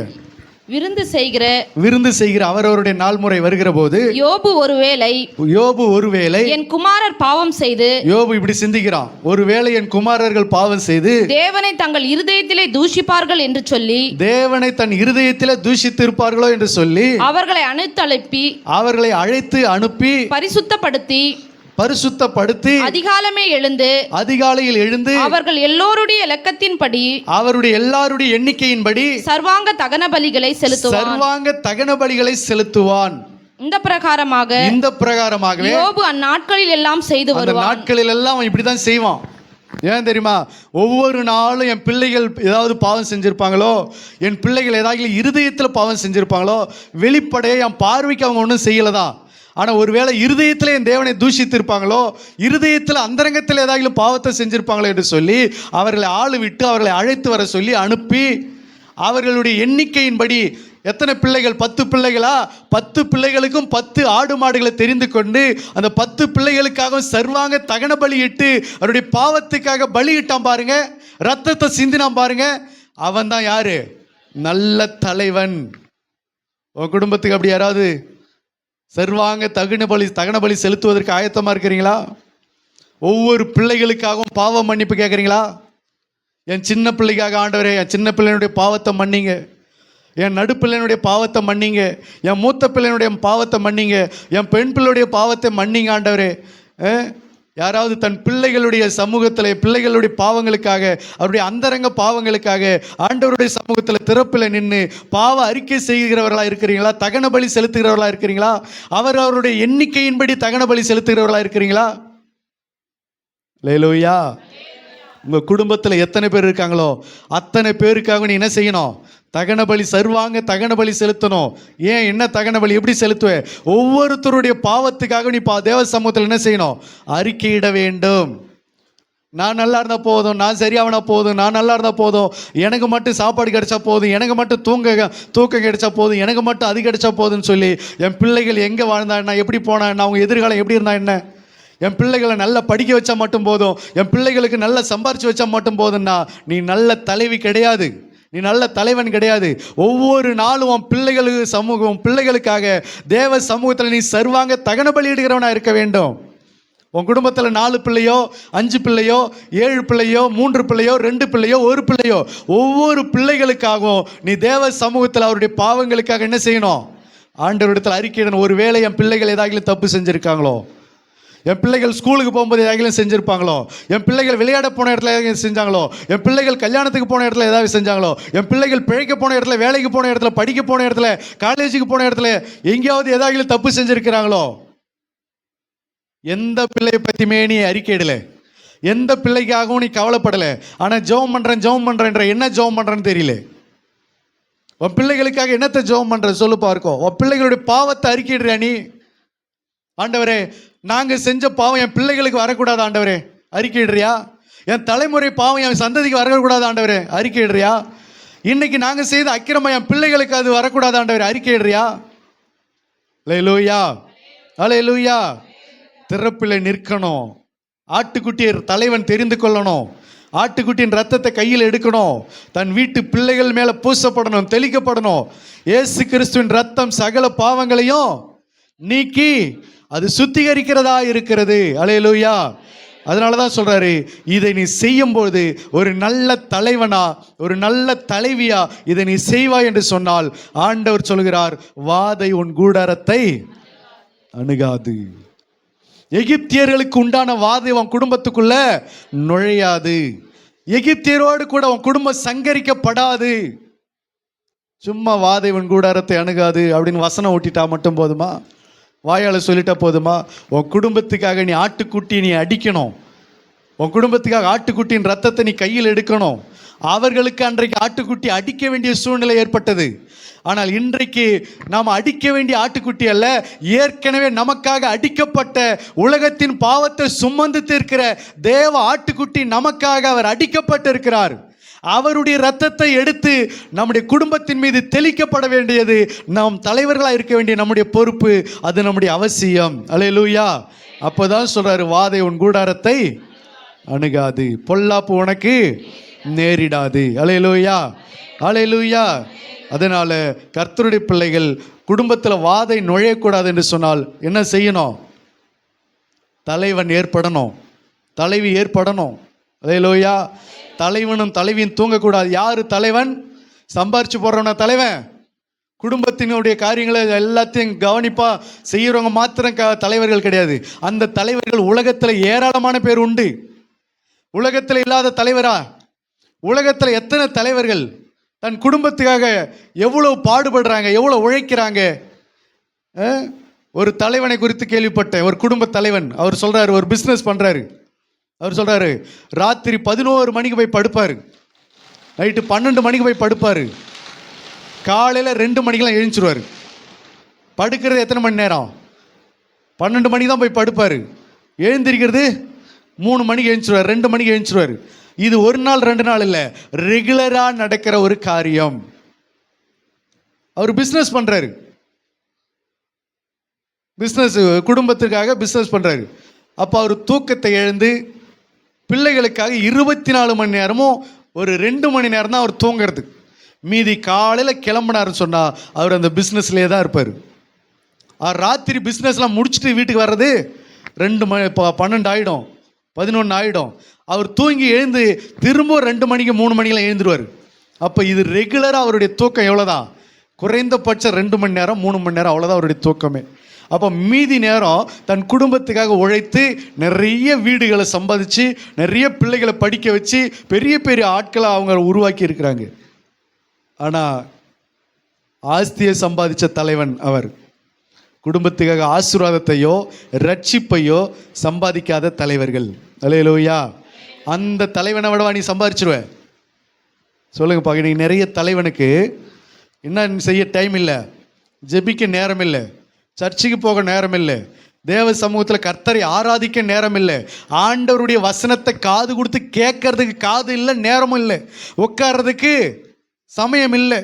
விருந்து செய்கிற
அவரவருடைய நாள் முறை வருகிற போது
யோபு ஒருவேளை
என்
குமாரர் பாவம் செய்து,
யோபு இப்படி சிந்திக்கிறான், ஒருவேளை என் குமாரர்கள் பாவம் செய்து
தேவனை தங்கள் இருதயத்திலே தூஷிப்பார்கள் என்று சொல்லி,
தேவனை தன் இருதயத்திலே தூஷித்து இருப்பார்களோ என்று சொல்லி
அவர்களை அழைத்து அனுப்பி
பரிசுத்தப்படுத்தி அதிகாலையில் எழுந்து அவர்கள்
எல்லோருடைய
எண்ணிக்கையின்படி
சர்வாங்க தகன பலிகளை செலுத்துவான். இந்த பிரகாரமாகவே யோபு அந்நாட்களில் எல்லாம் செய்து வருவான்.
நாட்களில் எல்லாம் இப்படிதான் செய்வான். ஏன் தெரியுமா? ஒவ்வொரு நாளும் என் பிள்ளைகள் ஏதாவது பாவம் செஞ்சிருப்பாங்களோ, என் பிள்ளைகள் ஏதாவது இருதயத்தில் பாவம் செஞ்சிருப்பாங்களோ, வெளிப்படையே என் பார்வைக்கு அவங்க ஒன்றும் செய்யலதான், ஆனால் ஒருவேளை இருதயத்தில் என் தேவனை தூஷித்திருப்பாங்களோ, இருதயத்தில் அந்தரங்கத்தில் ஏதாவது பாவத்தை செஞ்சிருப்பாங்களோ என்று சொல்லி அவர்களை ஆளு விட்டு அவர்களை அழைத்து வர சொல்லி அனுப்பி, அவர்களுடைய எண்ணிக்கையின்படி எத்தனை பிள்ளைகள், 10 பிள்ளைகளா, 10 பிள்ளைகளுக்கும் 10 ஆடு மாடுகளை தெரிந்து கொண்டு அந்த 10 பிள்ளைகளுக்காக சர்வாங்க தகன பலியிட்டு அவருடைய பாவத்துக்காக பலியிட்டான் பாருங்க, ரத்தத்தை சிந்தினான் பாருங்க. அவன் தான் யாரு? நல்ல தலைவன். உன் குடும்பத்துக்கு அப்படி யாராவது சர்வாங்க தகன பலி செலுத்துவதற்கு ஆயத்தமாக இருக்கிறீங்களா? ஒவ்வொரு பிள்ளைகளுக்காகவும் பாவ மன்னிப்பு கேட்குறீங்களா? என் சின்ன பிள்ளைக்காக ஆண்டவரே, என் சின்ன பிள்ளையினுடைய பாவத்தை மன்னிங்க, என் நடுப்பிள்ளையினுடைய பாவத்தை மன்னிங்க, என் மூத்த பிள்ளையினுடைய பாவத்தை மன்னிங்க, என் பெண் பிள்ளையுடைய பாவத்தை மன்னிங்க ஆண்டவரே. யாராவது தன் பிள்ளைகளுடைய சமூகத்தில் பிள்ளைகளுடைய பாவங்களுக்காக, அவருடைய அந்தரங்க பாவங்களுக்காக ஆண்டவருடைய சமூகத்தில் திறப்பில் நின்று பாவ அறிக்கை செய்கிறவர்களாக இருக்கிறீங்களா? தகன பலி செலுத்துகிறவர்களாக இருக்கிறீங்களா? அவருடைய எண்ணிக்கையின்படி தகன பலி செலுத்துகிறவர்களாக இருக்கிறீங்களா? அல்லேலூயா. உங்கள் குடும்பத்தில் எத்தனை பேர் இருக்காங்களோ அத்தனை பேருக்காக நீ என்ன செய்யணும்? தகன பலி, சர்வாங்க தகன பலி செலுத்தணும். ஏன், என்ன தகன பலி எப்படி செலுத்துவேன்? ஒவ்வொருத்தருடைய பாவத்துக்காக நீ தேவ சமூகத்தில் என்ன செய்யணும்? அறிக்கையிட வேண்டும். நான் நல்லா இருந்தால் போதும், நான் சரியாவனா போதும், நான் நல்லா இருந்தால் போதும், எனக்கு மட்டும் சாப்பாடு கிடைச்சா போதும், எனக்கு மட்டும் தூக்கம் கிடைச்சா போதும், எனக்கு மட்டும் அது கிடைச்சா போதும்னு சொல்லி என் பிள்ளைகள் எங்கே வாழ்ந்தா என்ன, எப்படி போனா என்ன, அவங்க எதிர்காலம் எப்படி இருந்தா என்ன, என் பிள்ளைகளை நல்லா படிக்க வச்சா மட்டும் போதும், என் பிள்ளைகளுக்கு நல்லா சம்பாரிச்சு வச்சா மட்டும் போதும்னா நீ நல்ல தலைவி கிடையாது, நீ நல்ல தலைவன் கிடையாது. ஒவ்வொரு நாளும் உன் பிள்ளைகளுக்கு சமூகம், பிள்ளைகளுக்காக தேவ சமூகத்தில் நீ சர்வாங்க தகன பலியிடுகிறவனா இருக்க வேண்டும். உன் குடும்பத்தில் 4 பிள்ளையோ 5 பிள்ளையோ 7 பிள்ளையோ 3 பிள்ளையோ 2 பிள்ளையோ 1 பிள்ளையோ, ஒவ்வொரு பிள்ளைகளுக்காகவும் நீ தேவ சமூகத்தில் அவருடைய பாவங்களுக்காக என்ன செய்யணும்? ஆண்டவரிடத்தில் அறிக்கையிடணும். ஒரு வேளை என் பிள்ளைகள் ஏதாவது தப்பு செஞ்சுருக்காங்களோ, என் பிள்ளைகள் ஸ்கூலுக்கு போகும்போது ஏதாவது செஞ்சுருப்பாங்களோ, என் பிள்ளைகள் விளையாட போன இடத்துல ஏதாவது செஞ்சாங்களோ, என் பிள்ளைகள் கல்யாணத்துக்கு போன இடத்துல ஏதாவது செஞ்சாங்களோ, என் பிள்ளைகள் பிழைக்க போன இடத்துல, வேலைக்கு போன இடத்துல, படிக்க போன இடத்துல, காலேஜுக்கு போன இடத்துல எங்கேயாவது ஏதாவது தப்பு செஞ்சுருக்கிறாங்களோ, எந்த பிள்ளையை பற்றியுமே நீ அறிக்கையிடல, எந்த பிள்ளைக்காகவும் நீ கவலைப்படலை. ஆனால் ஜெபம் பண்ணுறேன்ற என்ன ஜெபம் பண்ணுறேன்னு தெரியல. உன் பிள்ளைகளுக்காக என்னத்தை ஜெபம் பண்ணுற சொல்லு பார்க்கும். உன் பிள்ளைகளுடைய பாவத்தை அறிக்கையிடுறியா நீ? ஆண்டவரே, நாங்கள் செஞ்ச பாவம் என் பிள்ளைகளுக்கு வரக்கூடாது ஆண்டவரே, அறிக்கையிடுறியா? என் தலைமுறை பாவம் என் சந்ததிக்கு வரக்கூடாது ஆண்டவரே, அறிக்கையிடுறியா? இன்னைக்கு நாங்கள் செய்த அக்கிரமம் என் பிள்ளைகளுக்கு அது வரக்கூடாது ஆண்டவரே, அறிக்கையிடுறியா? அல்லேலூயா, அல்லேலூயா. திறப்பில் நிற்கணும். ஆட்டுக்குட்டியை தலைவன் தெரிந்து கொள்ளணும். ஆட்டுக்குட்டியின் ரத்தத்தை கையில் எடுக்கணும். தன் வீட்டு பிள்ளைகள் மேலே பூசப்படணும், தெளிக்கப்படணும். இயேசு கிறிஸ்துவின் ரத்தம் சகல பாவங்களையும் நீக்கி அது சுத்திகரிக்கிறதா இருக்கிறது. அல்லேலூயா. அதனால தான் சொல்றாரு, இதை நீ செய்யும்போது ஒரு நல்ல தலைவனா, ஒரு நல்ல தலைவியா இதை நீ செய்வாய் என்று சொன்னால் ஆண்டவர் சொல்கிறார், வாதை உன் கூடாரத்தை அணுகாது. எகிப்தியர்களுக்கு உண்டான வாதை உன் குடும்பத்துக்குள்ள நுழையாது. எகிப்தியரோடு கூட உன் குடும்பம் சங்கரிக்கப்படாது. சும்மா வாதை உன் கூடாரத்தை அணுகாது அப்படின்னு வசனம் ஓட்டிட்டா மட்டும் போதுமா? வாயால் சொல்லிட்டா போதுமா? உன் குடும்பத்துக்காக நீ ஆட்டுக்குட்டி நீ அடிக்கணும். உன் குடும்பத்துக்காக ஆட்டுக்குட்டியின் ரத்தத்தை நீ கையில் எடுக்கணும். அவர்களுக்கு அன்றைக்கு ஆட்டுக்குட்டி அடிக்க வேண்டிய சூழ்நிலை ஏற்பட்டது. ஆனால் இன்றைக்கு நாம் அடிக்க வேண்டிய ஆட்டுக்குட்டி அல்ல, ஏற்கனவே நமக்காக அடிக்கப்பட்ட உலகத்தின் பாவத்தை சுமந்து தீர்க்கிற தேவ ஆட்டுக்குட்டி நமக்காக அவர் அடிக்கப்பட்டிருக்கிறார். அவருடைய இரத்தத்தை எடுத்து நம்முடைய குடும்பத்தின் மீது தெளிக்கப்பட வேண்டியது நாம் தலைவர்களாக இருக்க வேண்டிய நம்முடைய பொறுப்பு, அது நம்முடைய அவசியம். அல்லேலூயா. அப்போதான் சொல்றாரு, வாதை உன் கூடாரத்தை அணுகாது, பொல்லாப்பு உனக்கு நேரிடாது. அல்லேலூயா, அல்லேலூயா. அதனால கர்த்தருடைய பிள்ளைகள் குடும்பத்தில் வாதை நுழையக்கூடாது என்று சொன்னால் என்ன செய்யணும்? தலைவன் ஏற்படணும், தலைவி ஏற்படணும். அல்லேலூயா. தலைவனும் தலைவியும் தூங்கக்கூடாது. யாரு தலைவன்? சம்பாரிச்சு போடுறவன தலைவன். குடும்பத்தினுடைய காரியங்களை எல்லாத்தையும் கவனிப்பா செய்யறவங்க மாத்திரம் தலைவர்கள் கிடையாது. அந்த தலைவர்கள் உலகத்தில் ஏராளமான பேர் உண்டு. உலகத்தில் இல்லாத தலைவரா? உலகத்தில் எத்தனை தலைவர்கள் தன் குடும்பத்துக்காக எவ்வளவு பாடுபடுறாங்க, எவ்வளவு உழைக்கிறாங்க. ஒரு தலைவனை குறித்து கேள்விப்பட்டேன். ஒரு குடும்ப தலைவன், அவர் சொல்றாரு, ஒரு பிஸ்னஸ் பண்றாரு. அவர் சொல்றாரு, ராத்திரி 11 மணிக்கு போய் படுப்பாரு, நைட்டு 12 மணிக்கு போய் படுப்பாரு, காலையில் 2 மணிக்கெல்லாம் எழுந்திருவார். படுக்கிறது எத்தனை மணி நேரம்? 12 மணிக்கு தான் போய் படுப்பார். எழுந்திருக்கிறது 3 மணிக்கு எழுந்துருவார், 2 மணிக்கு எழுந்துருவார். இது ஒரு நாள் 2 நாள் இல்லை, ரெகுலராக நடக்கிற ஒரு காரியம். அவர் பிஸ்னஸ் பண்ணுறாரு, பிஸ்னஸ் குடும்பத்திற்காக பிஸ்னஸ் பண்ணுறாரு. அப்போ அவர் தூக்கத்தை எழுந்து பிள்ளைகளுக்காக 24 மணி நேரமும் ஒரு 2 மணி நேரம் தான் அவர் தூங்குறது. மீதி காலையில் கிளம்புனாருன்னு சொன்னால் அவர் அந்த பிஸ்னஸ்லேயே தான் இருப்பார். அவர் ராத்திரி பிஸ்னஸ்லாம் முடிச்சுட்டு வீட்டுக்கு வர்றது 12 ஆகிடும், 11 ஆகிடும். அவர் தூங்கி எழுந்து திரும்ப 2 மணிக்கு 3 மணிக்கெலாம் எழுந்துருவார். அப்போ இது ரெகுலராக அவருடைய தூக்கம் எவ்வளோதான்? குறைந்தபட்சம் 2 மணி நேரம் 3 மணி நேரம், அவ்வளோதான் அவருடைய தூக்கமே. அப்போ மீதி நேரம் தன் குடும்பத்துக்காக உழைத்து நிறைய வீடுகளை சம்பாதிச்சு நிறைய பிள்ளைகளை படிக்க வச்சு பெரிய பெரிய ஆட்களை அவங்க உருவாக்கி இருக்கிறாங்க. ஆனால் ஆஸ்தியை சம்பாதிச்ச தலைவன் அவர். குடும்பத்துக்காக ஆசீர்வாதத்தையோ ரட்சிப்பையோ சம்பாதிக்காத தலைவர்கள். அல்லேலூயா. அந்த தலைவனை விடவா நீ சம்பாதிச்சிருவ? சொல்லுங்க பாக்க. நீ நிறைய தலைவனுக்கு என்ன செய்ய டைம் இல்லை, ஜெபிக்க நேரம் இல்லை, சர்ச்சுக்கு போக நேரம் இல்லை, தேவ சமூகத்தில் கர்த்தரை ஆராதிக்க நேரம் இல்லை, ஆண்டவருடைய வசனத்தை காது கொடுத்து கேட்கறதுக்கு காது இல்லை, நேரமும் இல்லை, உட்கார்றதுக்கு சமயம் இல்லை.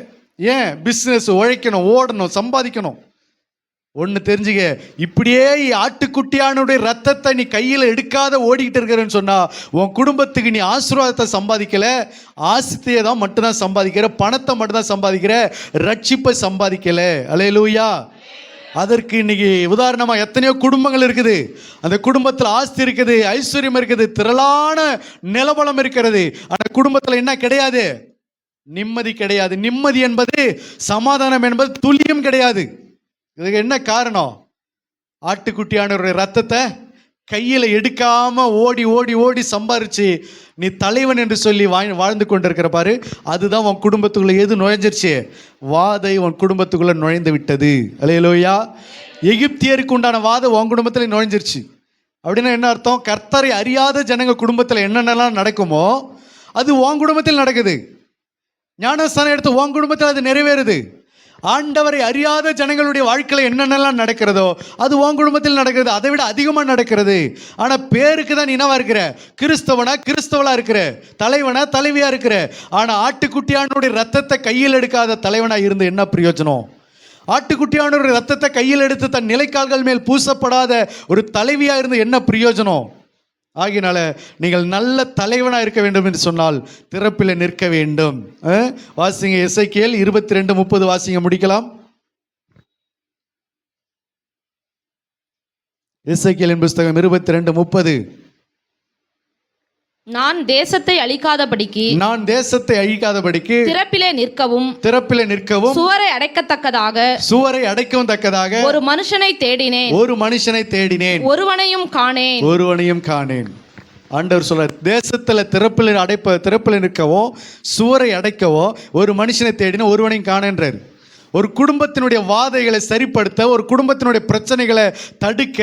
ஏன்? பிஸ்னஸ், உழைக்கணும், ஓடணும், சம்பாதிக்கணும். ஒன்று தெரிஞ்சுக்க, இப்படியே ஆட்டுக்குட்டியானுடைய ரத்தத்தை நீ கையில் எடுக்காத ஓடிக்கிட்டு இருக்கிறன்னு சொன்னால் உன் குடும்பத்துக்கு நீ ஆசீர்வாதத்தை சம்பாதிக்கல, ஆசித்தையை தான் மட்டும்தான் சம்பாதிக்கிற, பணத்தை மட்டும்தான் சம்பாதிக்கிற, ரட்சிப்பை சம்பாதிக்கல. அல்லேலூயா. அதற்கு இன்னைக்கு உதாரணமாக எத்தனையோ குடும்பங்கள் இருக்குது. அந்த குடும்பத்தில் ஆஸ்தி இருக்குது, ஐஸ்வர்யம் இருக்குது, திரளான நிலபலம் இருக்கிறது. அந்த குடும்பத்தில் என்ன கிடையாது? நிம்மதி கிடையாது. நிம்மதி என்பது, சமாதானம் என்பது துல்லியம் கிடையாது. இதுக்கு என்ன காரணம்? ஆட்டுக்குட்டியானவருடைய ரத்தத்தை கையில் எடுக்காம ஓடி ஓடி ஓடி சம்பாரிச்சு நீ தலைவன் என்று சொல்லி வாழ்ந்து கொண்டிருக்கிற பாரு, அதுதான் உன் குடும்பத்துக்குள்ள எது நுழைஞ்சிருச்சு? வாதை உன் குடும்பத்துக்குள்ள நுழைந்து விட்டது. அல்லேலூயா. எகிப்தியருக்கு உண்டான வாதை உன் குடும்பத்தில் நுழைஞ்சிருச்சு. அப்படின்னா என்ன அர்த்தம்? கர்த்தரை அறியாத ஜனங்க குடும்பத்தில் என்னென்னலாம் நடக்குமோ அது உன் குடும்பத்தில் நடக்குது. ஞானஸ்தானம் எடுத்து உன் குடும்பத்தில் அது நிறைவேறுது. ஆண்டவரை அறியாத ஜனங்களுடைய வாழ்க்கையில் என்னென்னலாம் நடக்கிறதோ அது உன் குடும்பத்தில் நடக்கிறது, அதை விட அதிகமாக நடக்கிறது. ஆனால் பேருக்கு தான் நீ என்னவா இருக்கிற? கிறிஸ்தவளா இருக்கிற, தலைவனா தலைவியா இருக்கிற. ஆனால் ஆட்டுக்குட்டியானுடைய ரத்தத்தை கையில் எடுக்காத தலைவனா இருந்து என்ன பிரயோஜனம்? ஆட்டுக்குட்டியானுடைய ரத்தத்தை கையில் எடுத்து தன் நிலைக்கால்கள் மேல் பூசப்படாத ஒரு தலைவியா இருந்து என்ன பிரயோஜனம்? ஆகினால நீங்கள் நல்ல தலைவனாக இருக்க வேண்டும் என்று சொன்னால் திறப்பில் நிற்க வேண்டும். வாசிங்க எசேக்கியேல் 22:30 வாசிங்க, முடிக்கலாம். எசேக்கியேலின் புத்தகம் 22:30.
நான் தேசத்தை அழிக்காதபடிக்கு திறப்பிலே நிற்கவும் சுவரை அடைக்கவும் தக்கதாக ஒரு மனுஷனை தேடினேன், ஒருவனையும் காணேன்.
ஆண்டவர் சொல்ற, தேசத்துல திறப்பில் நிற்கவும் சுவரை அடைக்கவும் ஒரு மனுஷனை தேடின, ஒருவனையும் காணேன்றார். ஒரு குடும்பத்தினுடைய வாதைகளை சரிப்படுத்த, ஒரு குடும்பத்தினுடைய பிரச்சனைகளை தடுக்க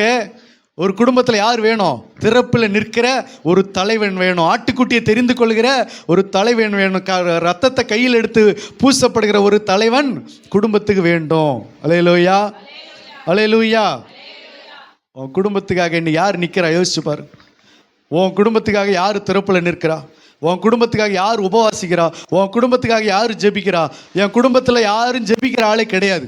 ஒரு குடும்பத்தில் யார் வேணும்? திறப்பில் நிற்கிற ஒரு தலைவன் வேணும். ஆட்டுக்குட்டியை தெரிந்து கொள்கிற ஒரு தலைவன் வேணும். ரத்தத்தை கையில் எடுத்து பூசப்படுகிற ஒரு தலைவன் குடும்பத்துக்கு வேண்டும். அல்லேலூயா, அல்லேலூயா. உன் குடும்பத்துக்காக இன்னும் யார் நிற்கிறா? யோசிச்சு பாரு. உன் குடும்பத்துக்காக யார் திறப்பில் நிற்கிறா? உன் குடும்பத்துக்காக யார் உபவாசிக்கிறா? உன் குடும்பத்துக்காக யார் ஜெபிக்கிறா? என் குடும்பத்தில் யாரும் ஜெபிக்கிற ஆளே கிடையாது.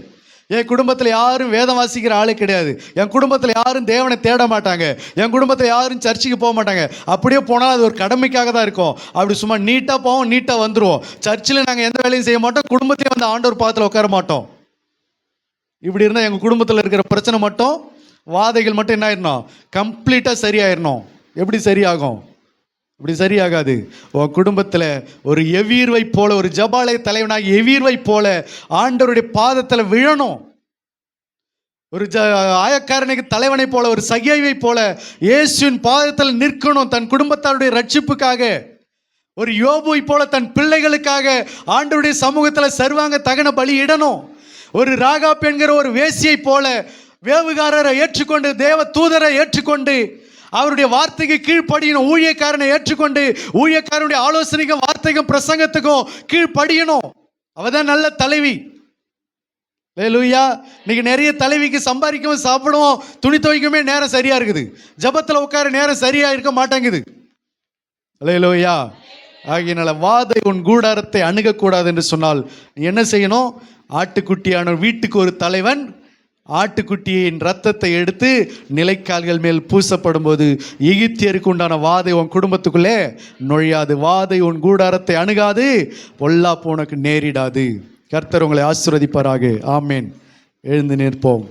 என் குடும்பத்தில் யாரும் வேதம் வாசிக்கிற ஆளே கிடையாது. என் குடும்பத்தில் யாரும் தேவனை தேட மாட்டாங்க. என் குடும்பத்தில் யாரும் சர்ச்சுக்கு போக மாட்டாங்க. அப்படியே போனால் அது ஒரு கடமைக்காக தான் இருக்கும். அப்படி சும்மா நீட்டாக போவோம், நீட்டாக வந்துடுவோம். சர்ச்சில் நாங்கள் எந்த வேலையும் செய்ய மாட்டோம், குடும்பத்தையும் வந்து ஆண்டவர் பாதத்தில் உட்கார மாட்டோம். இப்படி இருந்தால் எங்கள் குடும்பத்தில் இருக்கிற பிரச்சனை மட்டும், வாதைகள் மட்டும் என்ன ஆயிடணும்? கம்ப்ளீட்டாக சரியாயிடணும். எப்படி சரியாகும்? இப்படி சரியாகாது. உன் குடும்பத்தில் ஒரு எவீர்வை போல, ஒரு ஜபாலய தலைவனாகி எவீர்வை போல ஆண்டவருடைய பாதத்தில் விழணும். ஒரு ஆயக்காரனுக்கு தலைவனை போல, ஒரு சகியாவை போல இயேசுவின் பாதத்தில் நிற்கணும். தன் குடும்பத்தாருடைய ரட்சிப்புக்காக, ஒரு யோபுவை போல தன் பிள்ளைகளுக்காக ஆண்டவருடைய சமூகத்தில் சர்வாங்க தகன பலி இடணும். ஒரு ராகாப் என்கிற ஒரு வேசியை போல வேவுகாரரை ஏற்றுக்கொண்டு, தேவ தூதரை ஏற்றுக்கொண்டு, அவருடைய வார்த்தைக்கு கீழ்ப்படியணும். ஊழியக்காரனை ஏற்றுக்கொண்டு ஊழியக்காரனுடைய ஆலோசனைக்கும் வார்த்தைக்கும் பிரசங்கத்துக்கும் கீழ்ப்படியணும். அவதான் நல்ல தலைவி. அல்லேலூயா. இன்னைக்கு நிறைய தலைவிக்கு சம்பாதிக்கவும் சாப்பிடவும் துணி துவைக்கவே நேரம் சரியா இருக்குது, ஜபத்தில் உட்கார நேரம் சரியா இருக்க மாட்டேங்குது. அல்லேலூயா. ஆகையினால வாதை உன் கூடாரத்தை அணுகக்கூடாது என்று சொன்னால் நீ என்ன செய்யணும்? ஆட்டுக்குட்டியான வீட்டுக்கு ஒரு தலைவன் ஆட்டுக்குட்டியின் ரத்தத்தை எடுத்து நிலைக்கால்கள் மேல் பூசப்படும் போது எகிப்தியருக்கு உண்டான வாதை உன் குடும்பத்துக்குள்ளே நுழையாது. வாதை உன் கூடாரத்தை அணுகாது, பொல்லாப்பு உனக்கு நேரிடாது. கர்த்தர் உங்களை ஆசீர்வதிப்பாராக. ஆமேன். எழுந்து நிற்போம்.